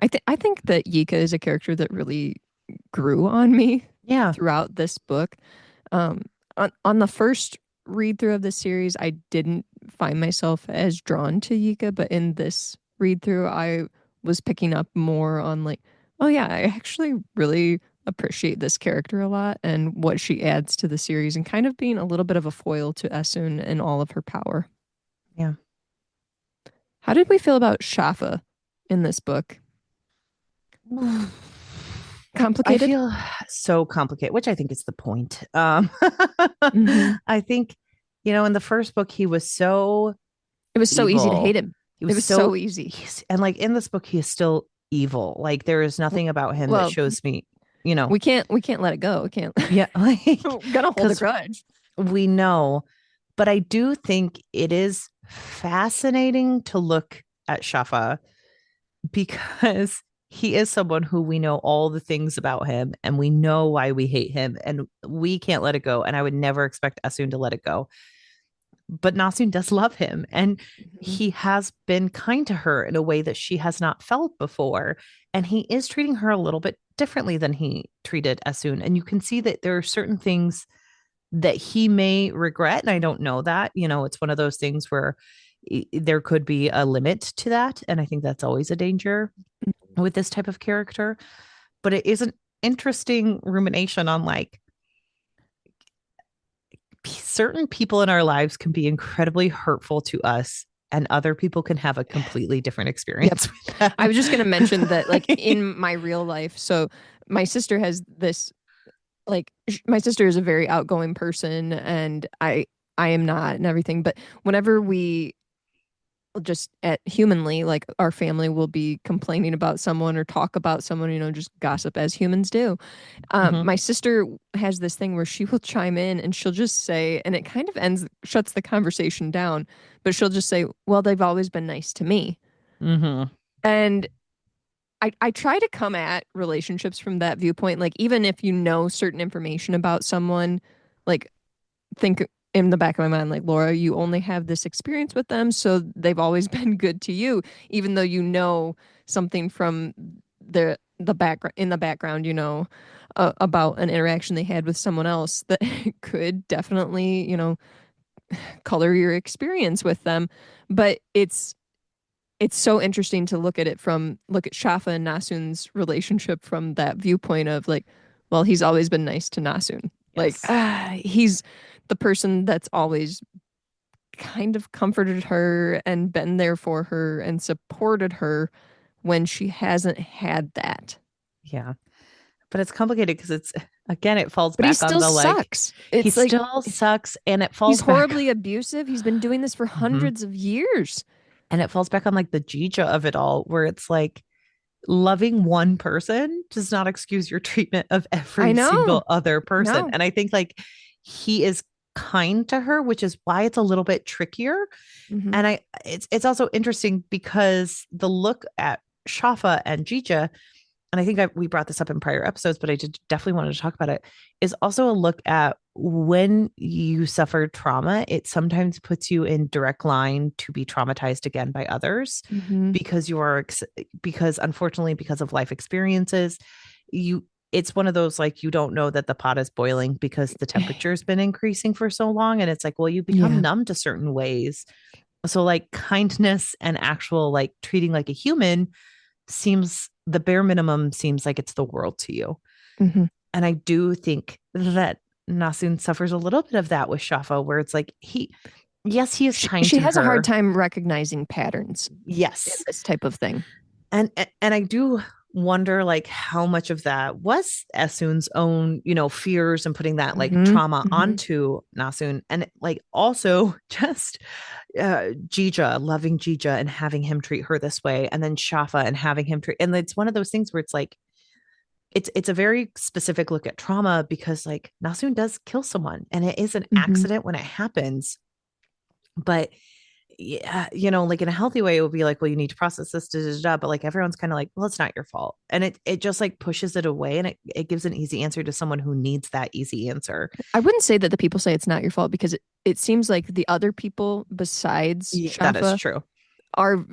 I think that Yika is a character that really grew on me Yeah. throughout this book. Um, on the first read through of the series, I didn't find myself as drawn to Yika, but in this read through, I was picking up more on like, oh yeah, I actually really appreciate this character a lot and what she adds to the series, and kind of being a little bit of a foil to Esun and all of her power. Yeah. How did we feel about Shafa in this book? I Complicated? feel so complicated, which I think is the point. Hmm. I think, in the first book, he was so It was so easy to hate evil. him. He It was was so, so easy. and like in this book, he is still evil. Like there is nothing about him that Well, shows me, you know, we can't let it go. We can't. yeah, like, Gonna hold a because grudge. we know, but I do think it is fascinating to look at Shafa because he is someone who we know all the things about him and we know why we hate him and we can't let it go. And I would never expect Asun to let it go. But Nasun does love him and Mhm. he has been kind to her in a way that she has not felt before. And he is treating her a little bit differently than he treated Asun. And you can see that there are certain things that he may regret. And I don't know that. It's one of those things where there could be a limit to that. And I think that's always a danger with this type of character. But it is an interesting rumination on like certain people in our lives can be incredibly hurtful to us. And other people can have a completely different Yep. experience with them. I was just gonna mention that, like in my real life. So my sister has this. My sister is a very outgoing person, and I am not, and everything. But whenever we just at humanly, like our family will be complaining about someone or talk about someone, just gossip as humans do. Mhm. My sister has this thing where she will chime in and she'll just say, and it kind of shuts the conversation down, but she'll just say, well, they've always been nice to me. Mhm. And I try to come at relationships from that viewpoint. Like, even if you know certain information about someone, like, think in the back of my mind, like, Laura, you only have this experience with them, so they've always been good to you, even though you know something from the background in the background, about an interaction they had with someone else that could definitely, color your experience with them. But it's so interesting to look at Shafa and Nasun's relationship from that viewpoint of like, well, he's always been nice to Nasun. Like, Yes. he's the person that's always kind of comforted her and been there for her and supported her when she hasn't had that. Yeah. But it's complicated because it's, again, it falls But he back on still the like, sucks. he It's like still sucks and it he's falls back. horribly abusive. He's been doing this for Mhm. hundreds of years. And it falls back on like the Jija of it all, where it's like loving one person does not excuse your treatment of I every know. single other person. No. And I think like he is kind to her, which is why it's a little bit trickier. Hmm. And it's also interesting because the look at Shafa and Jija, and I think we brought this up in prior episodes, but I did definitely wanted to talk about it, is also a look at when you suffer trauma, it sometimes puts you in direct line to be traumatized again by others Hmm. because because unfortunately, because of life experiences, you it's one of those like you don't know that the pot is boiling because the temperature's been increasing for so long. And it's like, well, you become Yeah. numb to certain ways. So like kindness and actual like treating like a human seems the bare minimum seems like it's the world to you. Hmm. And I do think that Nasun suffers a little bit of that with Shafa, where it's like yes, he is kind She to has a hard her. time recognizing patterns in Yes. this type of thing. And I do wonder like how much of that was Esun's own, fears and putting that like Hmm. trauma Hmm. onto Nasun. And like also just Jija, loving Jija and having him treat her this way, and then Shafa and having him treat. And it's one of those things where it's like it's a very specific look at trauma because like Nasun does kill someone, and it is an Hmm. accident when it happens. But yeah, like in a healthy way, it would be like, well, you need to process this, da, da, da. But like everyone's kind of like, well, it's not your fault, and it just like pushes it away, and it gives an easy answer to someone who needs that easy answer. I wouldn't say that the people say it's not your fault, because it seems like the other people besides Yeah, that is Shafa true. are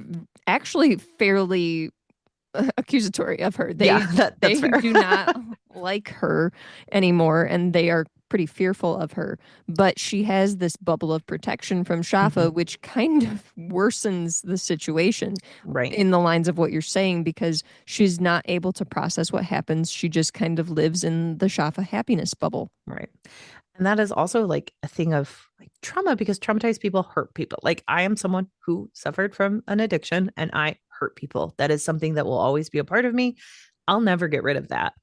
actually fairly accusatory of her. Yeah, They that's they fair. do not like her anymore, and they are pretty fearful of her. But she has this bubble of protection from Mhm. Shafa, which kind of worsens the situation Right. in the lines of what you're saying, because she's not able to process what happens. She just kind of lives in the Shafa happiness bubble. Right. And that is also like a thing of like trauma because traumatized people hurt people. Like I am someone who suffered from an addiction and I hurt people. That is something that will always be a part of me. I'll never get rid of that.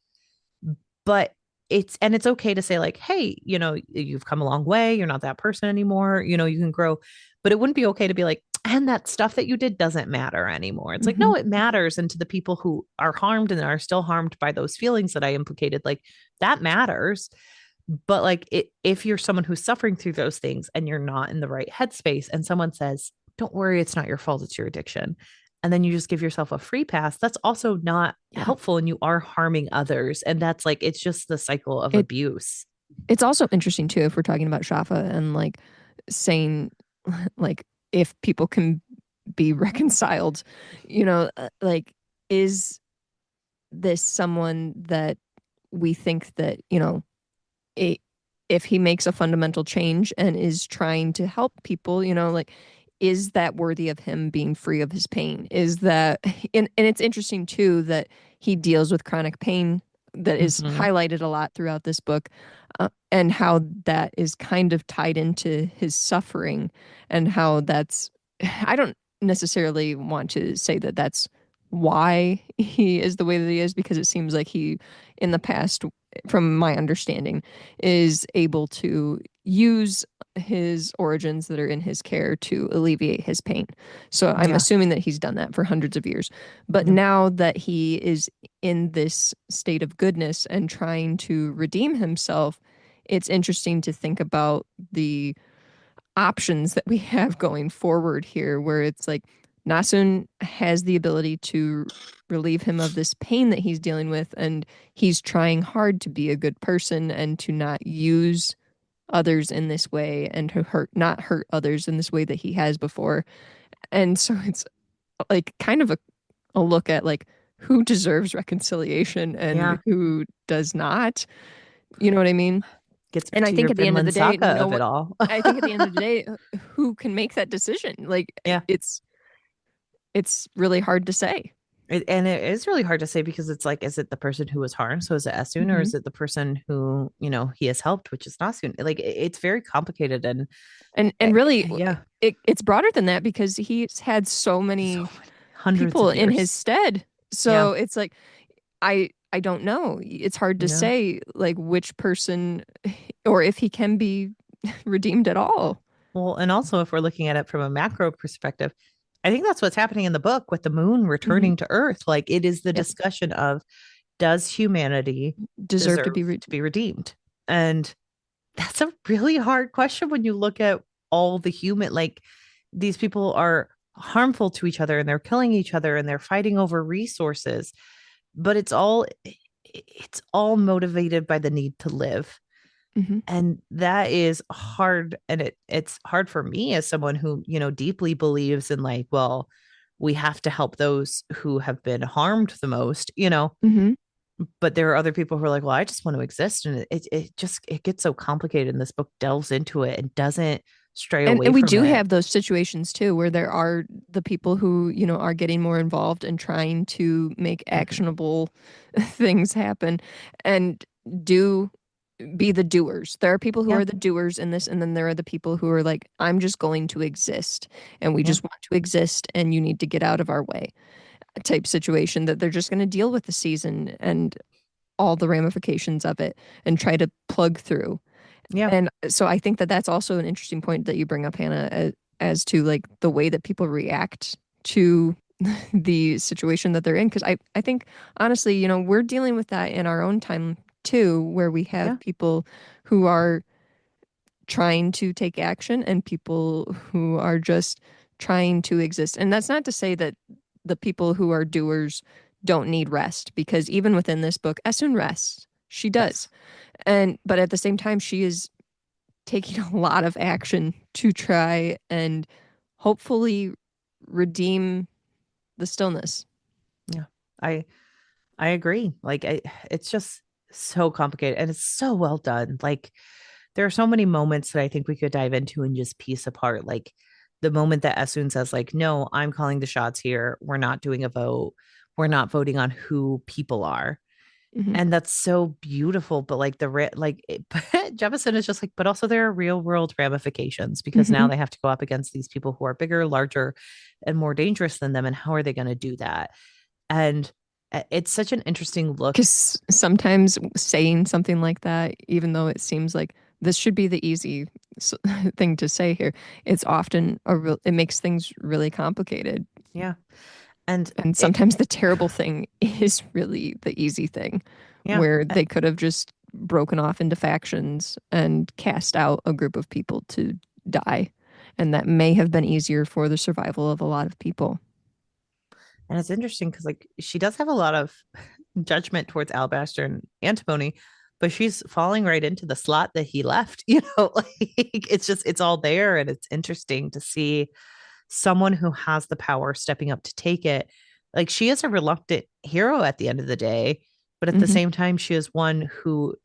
But it's okay to say like, hey, you've come a long way, you're not that person anymore, you can grow. But it wouldn't be okay to be like, and that stuff that you did doesn't matter anymore. It's like, Hmm. no, it matters. And to the people who are harmed and are still harmed by those feelings that I implicated, like that matters. But like if you're someone who's suffering through those things and you're not in the right headspace, and someone says, don't worry, it's not your fault, it's your addiction, and then you just give yourself a free pass, that's also not Yeah. helpful, and you are harming others. And that's like, it's just the cycle of It abuse. it's also interesting too if we're talking about Shafa and like saying like if people can be reconciled, like is this someone that we think that, it, if he makes a fundamental change and is trying to help people, like, is that worthy of him being free of his pain? Is that, and it's interesting too that he deals with chronic pain that is Mm-hmm. highlighted a lot throughout this book, and how that is kind of tied into his suffering, and how that's, I don't necessarily want to say that that's why he is the way that he is, because it seems like he, in the past, from my understanding, is able to use his origins that are in his care to alleviate his pain. So I'm Yeah. assuming that he's done that for hundreds of years. But Yep. now that he is in this state of goodness and trying to redeem himself, it's interesting to think about the options that we have going forward here, where it's like Nasun has the ability to relieve him of this pain that he's dealing with, and he's trying hard to be a good person and to not use others in this way and to not hurt others in this way that he has before. And so it's like kind of a look at like who deserves reconciliation and Yeah. who does not. You know what I mean? Gets And I to think your at the end of Vinland the day, Saga no of one, it all. I think at the end of the day, who can make that decision? Like Yeah. it's really hard to say. And it is really hard to say, because it's like, is it the person who was harmed? So is it Esun, or Hmm. is it the person who, he has helped, which is Nasun? Like it's very complicated. And And really, yeah, it's broader than that because he's had so so many many hundreds people of in his years. stead. Yeah. So it's like I don't know. It's hard to Yeah. say like which person or if he can be redeemed at all. Well, and also if we're looking at it from a macro perspective, I think that's what's happening in the book with the moon Hmm. returning to Earth. Like it is the Yep. discussion of, does humanity Deserve to deserve be to be redeemed? And that's a really hard question when you look at all the human, like these people are harmful to each other, and they're killing each other, and they're fighting over resources, but it's all motivated by the need to live. Hmm. And that is hard, and it's hard for me as someone who deeply believes in, like, well, we have to help those who have been harmed the most. Hmm. But there are other people who are like, well, I just want to exist. And it gets so complicated, and this book delves into it and doesn't stray away And we from do it. have those situations too where there are the people who, are getting more involved and trying to make Mhm. actionable things happen and do be the doers. There are people who Yeah. are the doers in this, and then there are the people who are like, I'm just going to exist, and we Yeah. just want to exist, and you need to get out of our way type situation that they're just going to deal with the season and all the ramifications of it and try to plug through. Yeah. And so I think that that's also an interesting point that you bring up, Hannah, as to like the way that people react to the situation that they're in. Because I think honestly, we're dealing with that in our own time too, where we Yeah. have people who are trying to take action and people who are just trying to exist. And that's not to say that the people who are doers don't need rest, because even within this book, Esun rests. She does. Yes. And but at the same time, she is taking a lot of action to try and hopefully redeem the stillness. Yeah. I I agree. Like it's just so complicated, and it's so well done. Like there are so many moments that I think we could dive into and just piece apart. Like the moment that Esun says, like, no, I'm calling the shots here. We're not doing a vote. We're not voting on who people are. Hmm. And that's so beautiful. But like Jemison is just like, but also there are real world ramifications, because now Hmm. they have to go up against these people who are bigger, larger, and more dangerous than them. And how are they going to do that? And It's such an interesting look. Because sometimes saying something like that, even though it seems like this should be the easy thing to say here, it's often it makes things really complicated. Yeah. And And it, sometimes the terrible thing is really the easy thing, yeah. where they could have just broken off into factions and cast out a group of people to die. And that may have been easier for the survival of a lot of people. And it's interesting because like she does have a lot of judgment towards Alabaster and Antimony, but she's falling right into the slot that he left. Like it's all there, and it's interesting to see someone who has the power stepping up to take it. Like she is a reluctant hero at the end of the day, but at the Hmm. same time, she is one who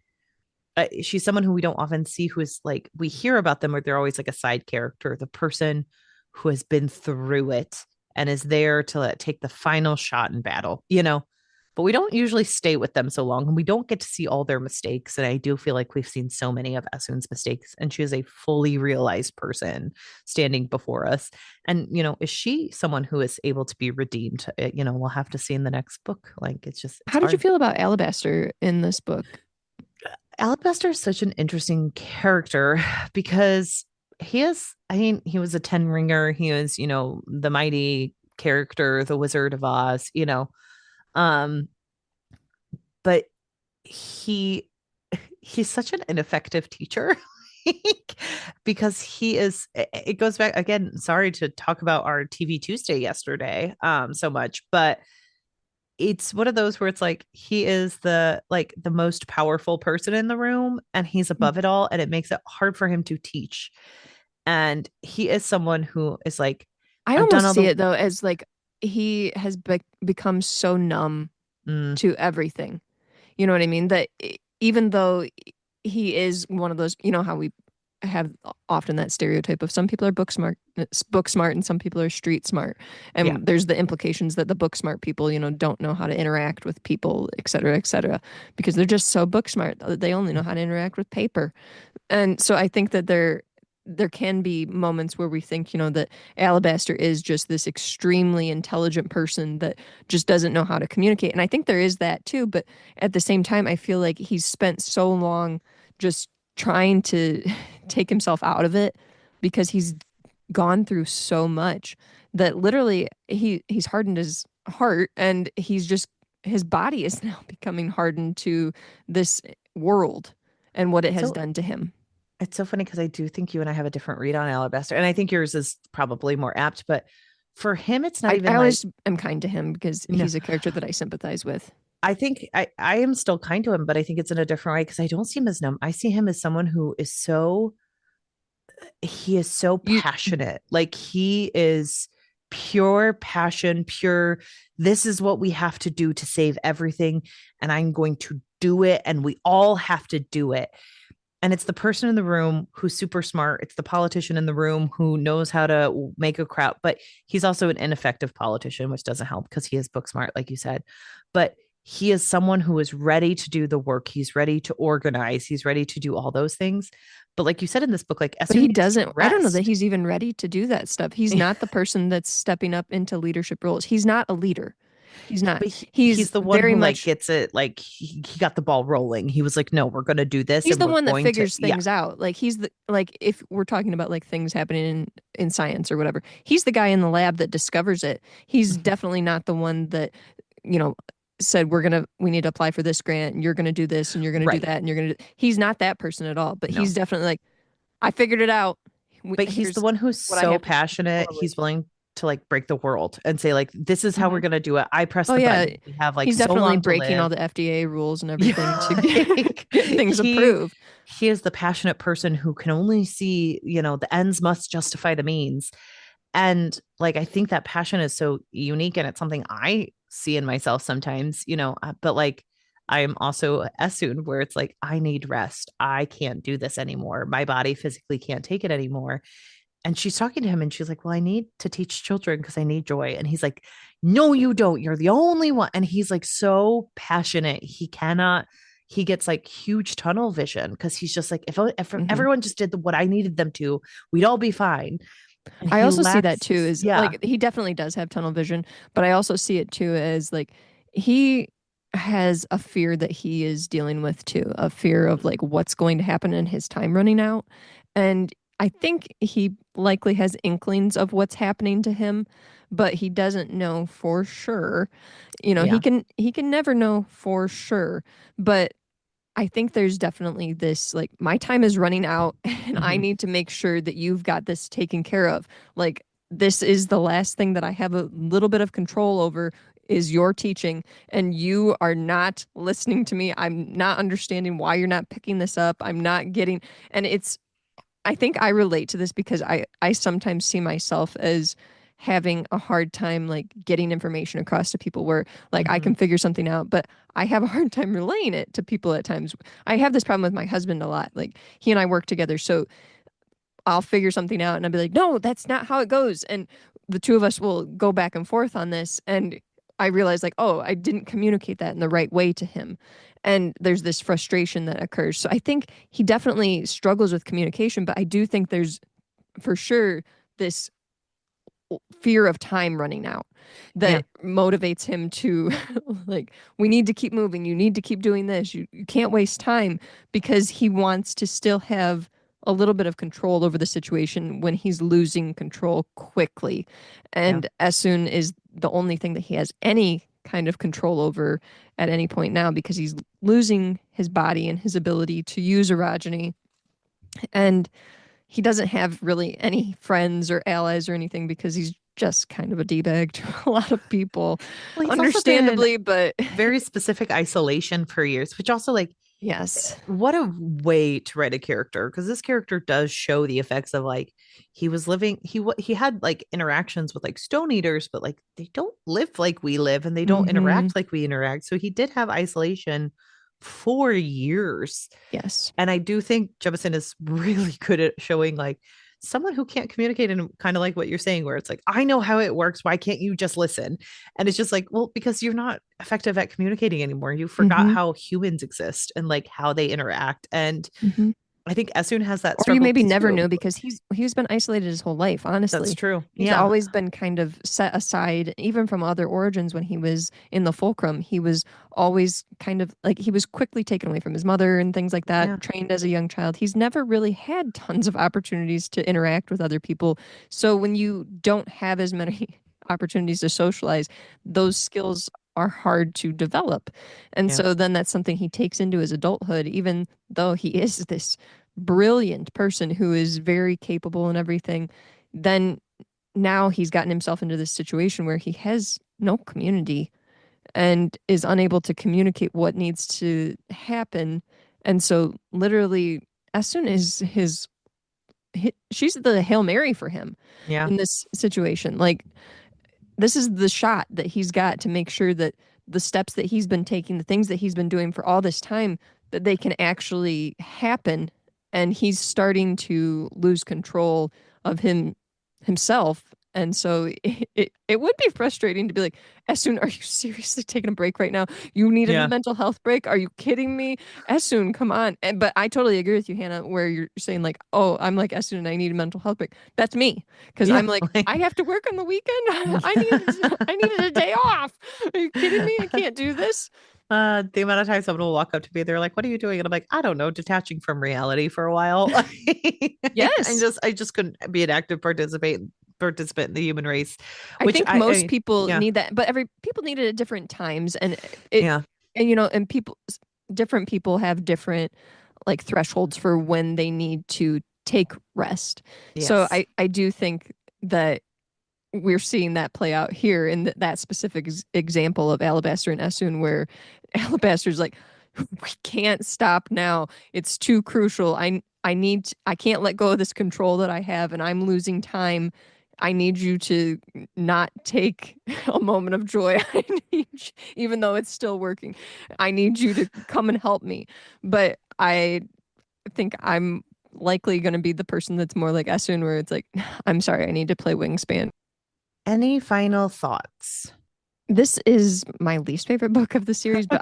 she's someone who we don't often see, who is like we hear about them, or they're always like a side character, the person who has been through it and is there to take the final shot in battle. But we don't usually stay with them so long, and we don't get to see all their mistakes. And I do feel like we've seen so many of Esun's mistakes, and she is a fully realized person standing before us. And is she someone who is able to be redeemed? We'll have to see in the next book. Like it's How did you hard. feel about Alabaster in this book? Alabaster is such an interesting character because he was a 10 ringer. He was, the mighty character, the Wizard of Oz. Um, but he he's such an ineffective teacher. Because it goes back again. Sorry to talk about our TV Tuesday yesterday so much, but it's one of those where it's like he is the most powerful person in the room, and he's above it all, and it makes it hard for him to teach. And he is someone who is like, I I've done almost all see the it though as like he has become so numb mm, to everything. You know what I mean? That even though he is one of those, you know how we have often that stereotype of some people are book smart, and some people are street smart. yeah. And there's the implications that the book smart people, don't know how to interact with people, et cetera, because they're just so book smart that they only know how to interact with paper. And so I think that there can be moments where we think, that Alabaster is just this extremely intelligent person that just doesn't know how to communicate. And I think there is that too. But at the same time, I feel like he's spent so long just trying to take himself out of it because he's gone through so much that literally he's hardened his heart, and his body is now becoming hardened to this world and what it has So done to him. it's so funny because I do think you and I have a different read on Alabaster, and I think yours is probably more apt. But for him, it's not I even like always am kind to him because no. he's a character that I sympathize with. I think I am still kind to him, but I think it's in a different way because I don't see him as numb. I see him as someone who is he is so You, passionate. Like he is pure passion, pure. This is what we have to do to save everything. And I'm going to do it. And we all have to do it. And it's the person in the room who's super smart. It's the politician in the room who knows how to make a crowd, but he's also an ineffective politician, which doesn't help because he is book smart, like you said. But he is someone who is ready to do the work. He's ready to organize. He's ready to do all those things. But like you said in this book, like but Esser he needs to doesn't. I don't know that rest. he's even ready to do that stuff. He's not the person that's stepping up into leadership roles. He's not a leader. He's not. But He's he's the one very who like much. gets it, like he got the ball rolling. He was like, no, we're going to do this, He's and the we're one that going to, figures yeah. things out. Like he's the like if we're talking about like things happening in science or whatever, he's the guy in the lab that discovers it. He's Mhm. definitely not the one that you know said we need to apply for this grant and you're gonna do this and you're gonna do Right. that and you're gonna do. He's not that person at all. But No. he's definitely like I figured it out. But he's the Here's one who's what I so have to do passionate. forward. He's willing to like break the world and say, like, this is how we're Hmm. going to do it. I press Oh the yeah, button. We have like he's so definitely long to breaking all live. the FDA rules and everything to Like, get things he approved. he is the passionate person who can only see, the ends must justify the means. And like I think that passion is so unique, and it's something I see in myself sometimes, but like I'm also Essun, where it's like I need rest. I can't do this anymore. My body physically can't take it anymore. And she's talking to him, and she's like, well, I need to teach children because I need joy. And he's like, no, you don't. You're the only one. And he's like so passionate. He gets like huge tunnel vision because he's just like, if Hmm. everyone just did what I needed them to, we'd all be fine. And I he also see that lacks too this. is Yeah. like he definitely does have tunnel vision, but I also see it too as like he has a fear that he is dealing with too, a fear of like what's going to happen in his time running out. And I think he likely has inklings of what's happening to him, but he doesn't know for sure. You know, Yeah. he can never know for sure, but I think there's definitely this like my time is running out and I Hmm. need to make sure that you've got this taken care of. Like this is the last thing that I have a little bit of control over is your teaching and you are not listening to me. I'm not understanding why you're not picking this up. I'm not getting and it's I think I relate to this because I sometimes see myself as having a hard time like getting information across to people where like I Hmm. can figure something out, but I have a hard time relaying it to people at times. I have this problem with my husband a lot. Like he and I work together, so I'll figure something out and I'll be like, "No, that's not how it goes." And the two of us will go back and forth on this and I realize like, "Oh, I didn't communicate that in the right way to him." And there's this frustration that occurs. So I think he definitely struggles with communication, but I do think there's for sure this fear of time running out Yeah. that motivates him to like we need to keep moving, you need to keep doing this, you can't waste time because he wants to still have a little bit of control over the situation when he's losing control quickly. Yeah. And as soon as the only thing that he has any kind of control over at any point now because he's losing his body and his ability to use erogyny and he doesn't have really any friends or allies or anything because he's just kind of a D-bag to a lot of people, Well, he's also been understandably, but very specific isolation for years, which also like yes. what a way to write a character because this character does show the effects of like he was living he had like interactions with like stone eaters but like they don't live like we live and they don't Mm-hmm. interact like we interact so he did have isolation for years. Yes. And I do think Jemison is really good at showing like someone who can't communicate and kind of like what you're saying, where it's like, I know how it works. Why can't you just listen? And it's just like, well, because you're not effective at communicating anymore. You forgot Mm-hmm. how humans exist and like how they interact. And Mm-hmm. I think Esun has that Or you struggle maybe never too. knew because he's been isolated his whole life, That's honestly. true. He's Yeah. always been kind of set aside, even from other origins when he was in the fulcrum. He was always kind of like he was quickly taken away from his mother and things like that, Yeah. trained as a young child. He's never really had tons of opportunities to interact with other people. So when you don't have as many opportunities to socialize, those skills are hard to develop. And Yeah. so then that's something he takes into his adulthood, even though he is this brilliant person who is very capable and everything, then now he's gotten himself into this situation where he has no community and is unable to communicate what needs to happen. And so, literally, as soon as she's the Hail Mary for him Yeah. in this situation. Like, this is the shot that he's got to make sure that the steps that he's been taking, the things that he's been doing for all this time, that they can actually happen. And he's starting to lose control of himself. And so it would be frustrating to be like, Esun, are you seriously taking a break right now? You need a Yeah. mental health break? Are you kidding me? Esun, come on. But I totally agree with you, Hannah, where you're saying like, oh, I'm like Esun and I need a mental health break. That's me. Because Yeah. I'm like, I Like, have to work on the weekend. I needed a day off. Are you kidding me? I can't do this. the amount of times someone will walk up to me, they're like, "What are you doing?" And I'm like, "I don't know, detaching from reality for a while." Yes. I just couldn't be an active participant in the human race, I which think most I people yeah, need that, but every people need it at different times it yeah, and and people different people have different like thresholds for when they need to take rest. So yes, I do think that we're seeing that play out here in that specific example of Alabaster and Essun, where Alabaster's like, we can't stop now. It's too crucial. I can't let go of this control that I have, and I'm losing time. I need you to not take a moment of joy. Even though it's still working, I need you to come and help me. But I think I'm likely going to be the person that's more like Essun, where it's like, I'm sorry, I need to play Wingspan. any final thoughts? This is my least favorite book of the series, but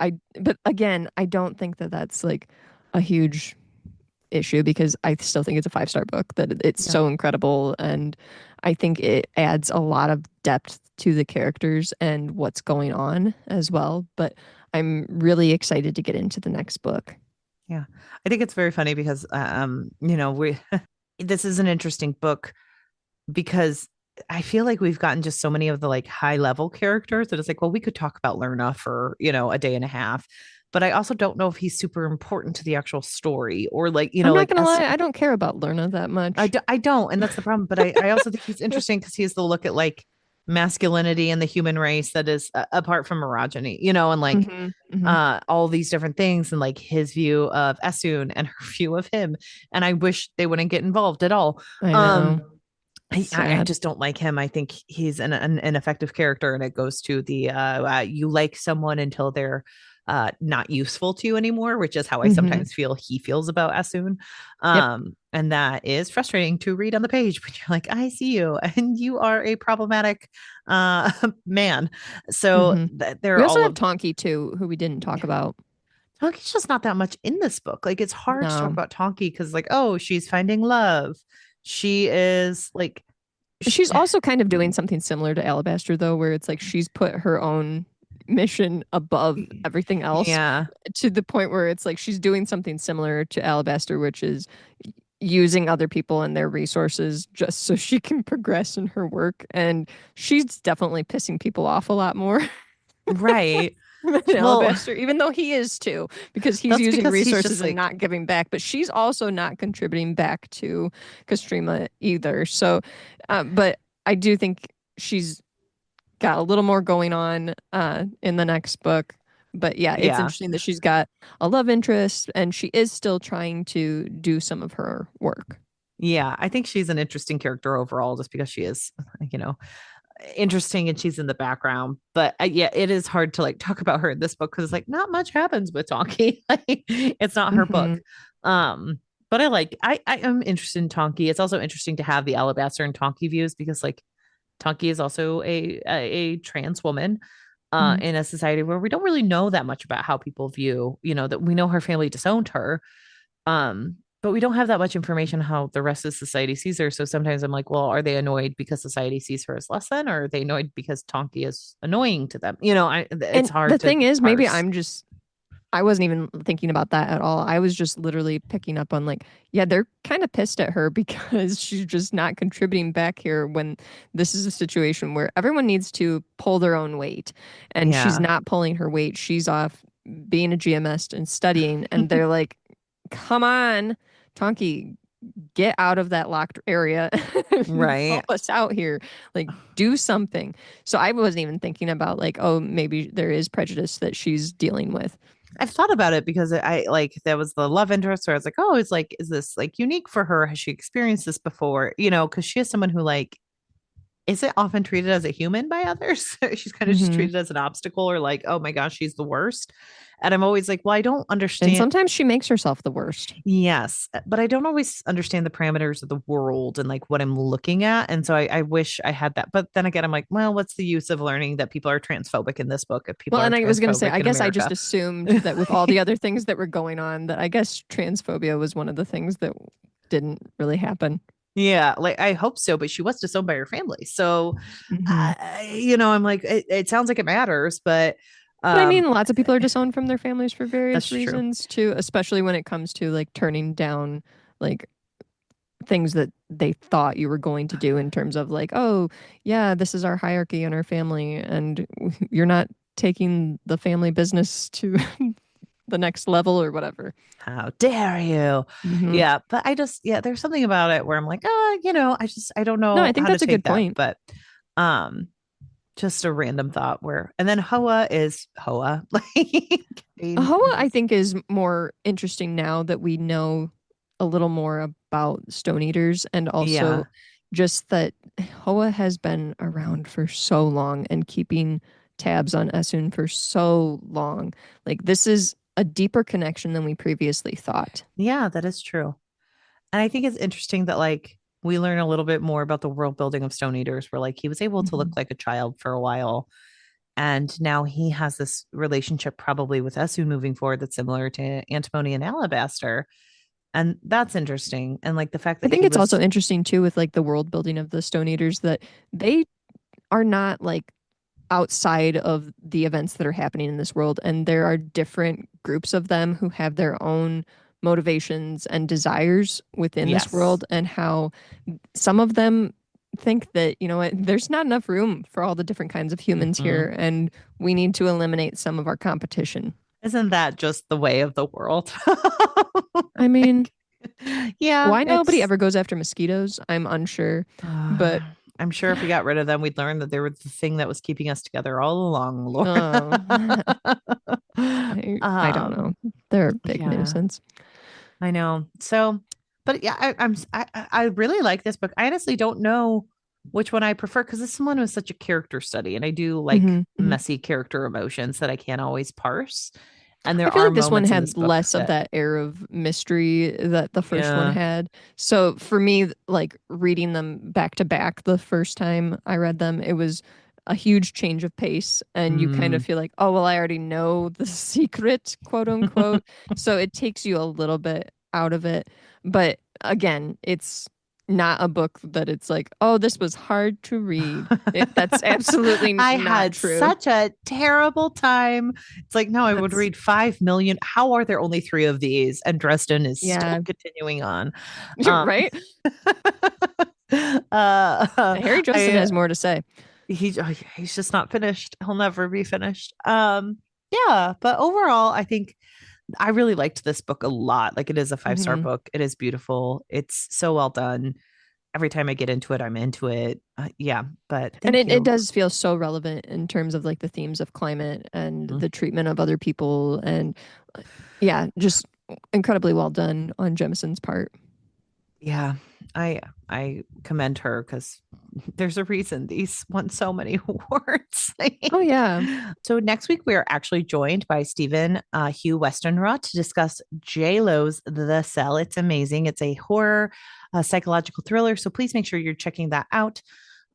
again, I don't think that that's like a huge issue because I still think it's a 5-star book, that it's Yeah. so incredible. And I think it adds a lot of depth to the characters and what's going on as well. But I'm really excited to get into the next book. Yeah. I think it's very funny because we this is an interesting book because I feel like we've gotten just so many of the like high level characters that it's like, well, we could talk about Lerna for, a day and a half. But I also don't know if he's super important to the actual story or like, I'm not like gonna as lie, I don't care about Lerna that much. I don't, and that's the problem. But I also think he's interesting because he has the look at like masculinity and the human race that is apart from misogyny, and like Hmm. Hmm. all these different things and like his view of Esun and her view of him. And I wish they wouldn't get involved at all. I know. Um, It's I sad. just don't like him. I think he's an effective character, and it goes to the you like someone until they're not useful to you anymore, which is how I Hmm. sometimes feel he feels about Asun. Yep. And that is frustrating to read on the page, but you're like, I see you, and you are a problematic man. So Hmm. there We are also all have of Tonki too, who we didn't talk about. Tonki's just not that much in this book. Like it's hard to talk No. about Tonki because like, oh, she's finding love. She is like sh She's also kind of doing something similar to Alabaster, though, where it's like she's put her own mission above everything else yeah, to the point where it's like she's doing something similar to Alabaster, which is using other people and their resources just so she can progress in her work. And she's definitely pissing people off a lot more right. than Well, Alabaster, even though he is too, because he's that's using because he's resources just and like not giving back. But she's also not contributing back to Kastrima either. So, but I do think she's got a little more going on in the next book. But yeah, it's yeah. interesting that she's got a love interest and she is still trying to do some of her work. Yeah, I think she's an interesting character overall just because she is, you know, interesting and she's in the background. But yeah, it is hard to like talk about her in this book because like not much happens with Tonki. Like it's not her book. Hmm. Um, but I am interested in Tonki. It's also interesting to have the Alabaster and Tonki views because like Tonki is also a trans woman Hmm. in a society where we don't really know that much about how people view, that we know her family disowned her. But we don't have that much information how the rest of society sees her. So sometimes I'm like, well, are they annoyed because society sees her as less than, or are they annoyed because Tonki is annoying to them? It's And the hard to thing is, maybe parse. I wasn't even thinking about that at all. I was just literally picking up on like, yeah, they're kind of pissed at her because she's just not contributing back here when this is a situation where everyone needs to pull their own weight and she's Yeah. not pulling her weight. She's off being a GMS and studying and they're like, come on, Tonki, get out of that locked area and Right. help us out here. Like, do something. So I wasn't even thinking about like, oh, maybe there is prejudice that she's dealing with. I've thought about it because I like there was the love interest where I was like, oh, it's like, is this like unique for her? Has she experienced this before? Because she is someone who like isn't often treated as a human by others. She's kind of just Hmm. treated as an obstacle or like, oh my gosh, she's the worst. And I'm always like, well, I don't And understand. sometimes she makes herself the worst. Yes, but I don't always understand the parameters of the world and like what I'm looking at. And so I wish I had that. But then again, I'm like, well, what's the use of learning that people are transphobic in this book if people Well, are and I was going to say, transphobic I in guess I just America? assumed that with all the other things that were going on, that I guess transphobia was one of the things that didn't really happen. Yeah, like I hope so, but she was disowned by her family. So, Hmm. I'm like, it sounds like it matters, but But I um, mean, lots of people are disowned from their families for that's various true. reasons too, especially when it comes to like turning down like things that they thought you were going to do in terms of like, oh, yeah, this is our hierarchy in our family, and you're not taking the family business to the next level or whatever. How dare you? Hmm. Yeah, but there's something about it where I'm like, I don't No, I know think how to that's a take good that. point. But um, just a random thought and then Hoa is Hoa. Like, I mean, Ahoa, I think, is more interesting now that we know a little more about Stone Eaters and yeah, also just that Hoa has been around for so long and keeping tabs on Esun for so long. Like, this is a deeper connection than we previously thought. yeah, that is true. And I think it's interesting that like we learn a little bit more about the world building of Stone Eaters, where like he was able to look Mhm. like a child for a while. And now he has this relationship probably with Esu moving forward that's similar to Antimony and Alabaster. And that's interesting. And like the fact I that think he it's also was, interesting too with like the world building of the Stone Eaters that they are not like outside of the events that are happening in this world. And there are different groups of them who have their own motivations and desires within this yes. world, and how some of them think that, you know what, there's not enough room for all the different kinds of humans Hmm. here, and we need to eliminate some of our competition. Isn't that just the way of the world? I mean, Like, yeah, why nobody it's ever goes after mosquitoes, I'm unsure. But I'm sure if we got rid of them, we'd learn that they were the thing that was keeping us together all along, Lauren. oh, I don't know. They're a big Yeah, nuisance. I know. So, but yeah, I really like this book. I honestly don't know which one I prefer because this one was such a character study, and I do like Hmm, hmm. messy character emotions that I can't always parse. And I there feel are like this one moments in this had book less of that, that air of mystery that the first one yeah, had. So for me, like reading them back to back the first time I read them, it was a huge change of pace. And you kind of mm. feel like, oh, well, I already know the secret, quote unquote. So it takes you a little bit out of it. But again, it's not a book that it's like, oh, this was hard to read. That's absolutely I not had true. such a terrible time. It's like, no, I would That's, read 5 million. How are there only three of these? And Dresden is still yeah, continuing on. Um, right? Harry Dresden I has more to say. he's just not finished. He'll never be finished. Yeah, but overall, I think I really liked this book a lot. Like it is a 5-star Hmm. book. It is beautiful. It's so well done. Every time I get into it, I'm into it. Yeah, but And thank it you. does feel so relevant in terms of like the themes of climate and Mm. the treatment of other people. And yeah, just incredibly well done on Jemison's part. Yeah, I commend her because there's a reason these won so many awards. Oh, yeah. So next week we are actually joined by Stephen Hugh Westenra to discuss J Lo's The Cell. It's amazing. It's a horror psychological thriller. So please make sure you're checking that out.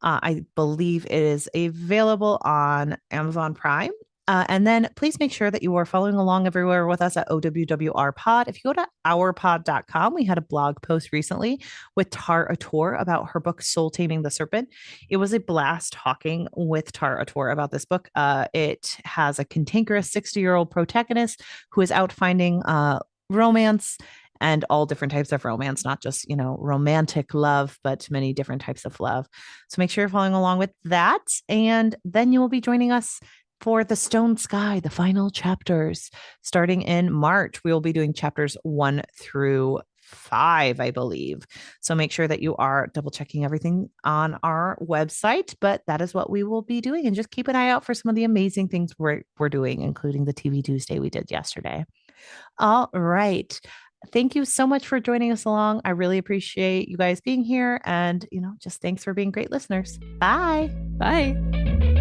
I believe it is available on Amazon Prime. And then please make sure that you are following along everywhere with us at OWWR Pod. If you go to ourpod.com, we had a blog post recently with Tar Ator about her book, Soul Taming the Serpent. It was a blast talking with Tar Ator about this book. It has a cantankerous 60-year-old protagonist who is out finding romance and all different types of romance, not just, romantic love, but many different types of love. So make sure you're following along with that. And then you will be joining us for The Stone Sky, the final chapters. Starting in March, we will be doing chapters 1 through 5, I believe. So make sure that you are double checking everything on our website. But that is what we will be doing. And just keep an eye out for some of the amazing things we're doing, including the TV Tuesday we did yesterday. All right. Thank you so much for joining us along. I really appreciate you guys being here. And, just thanks for being great listeners. Bye. Bye.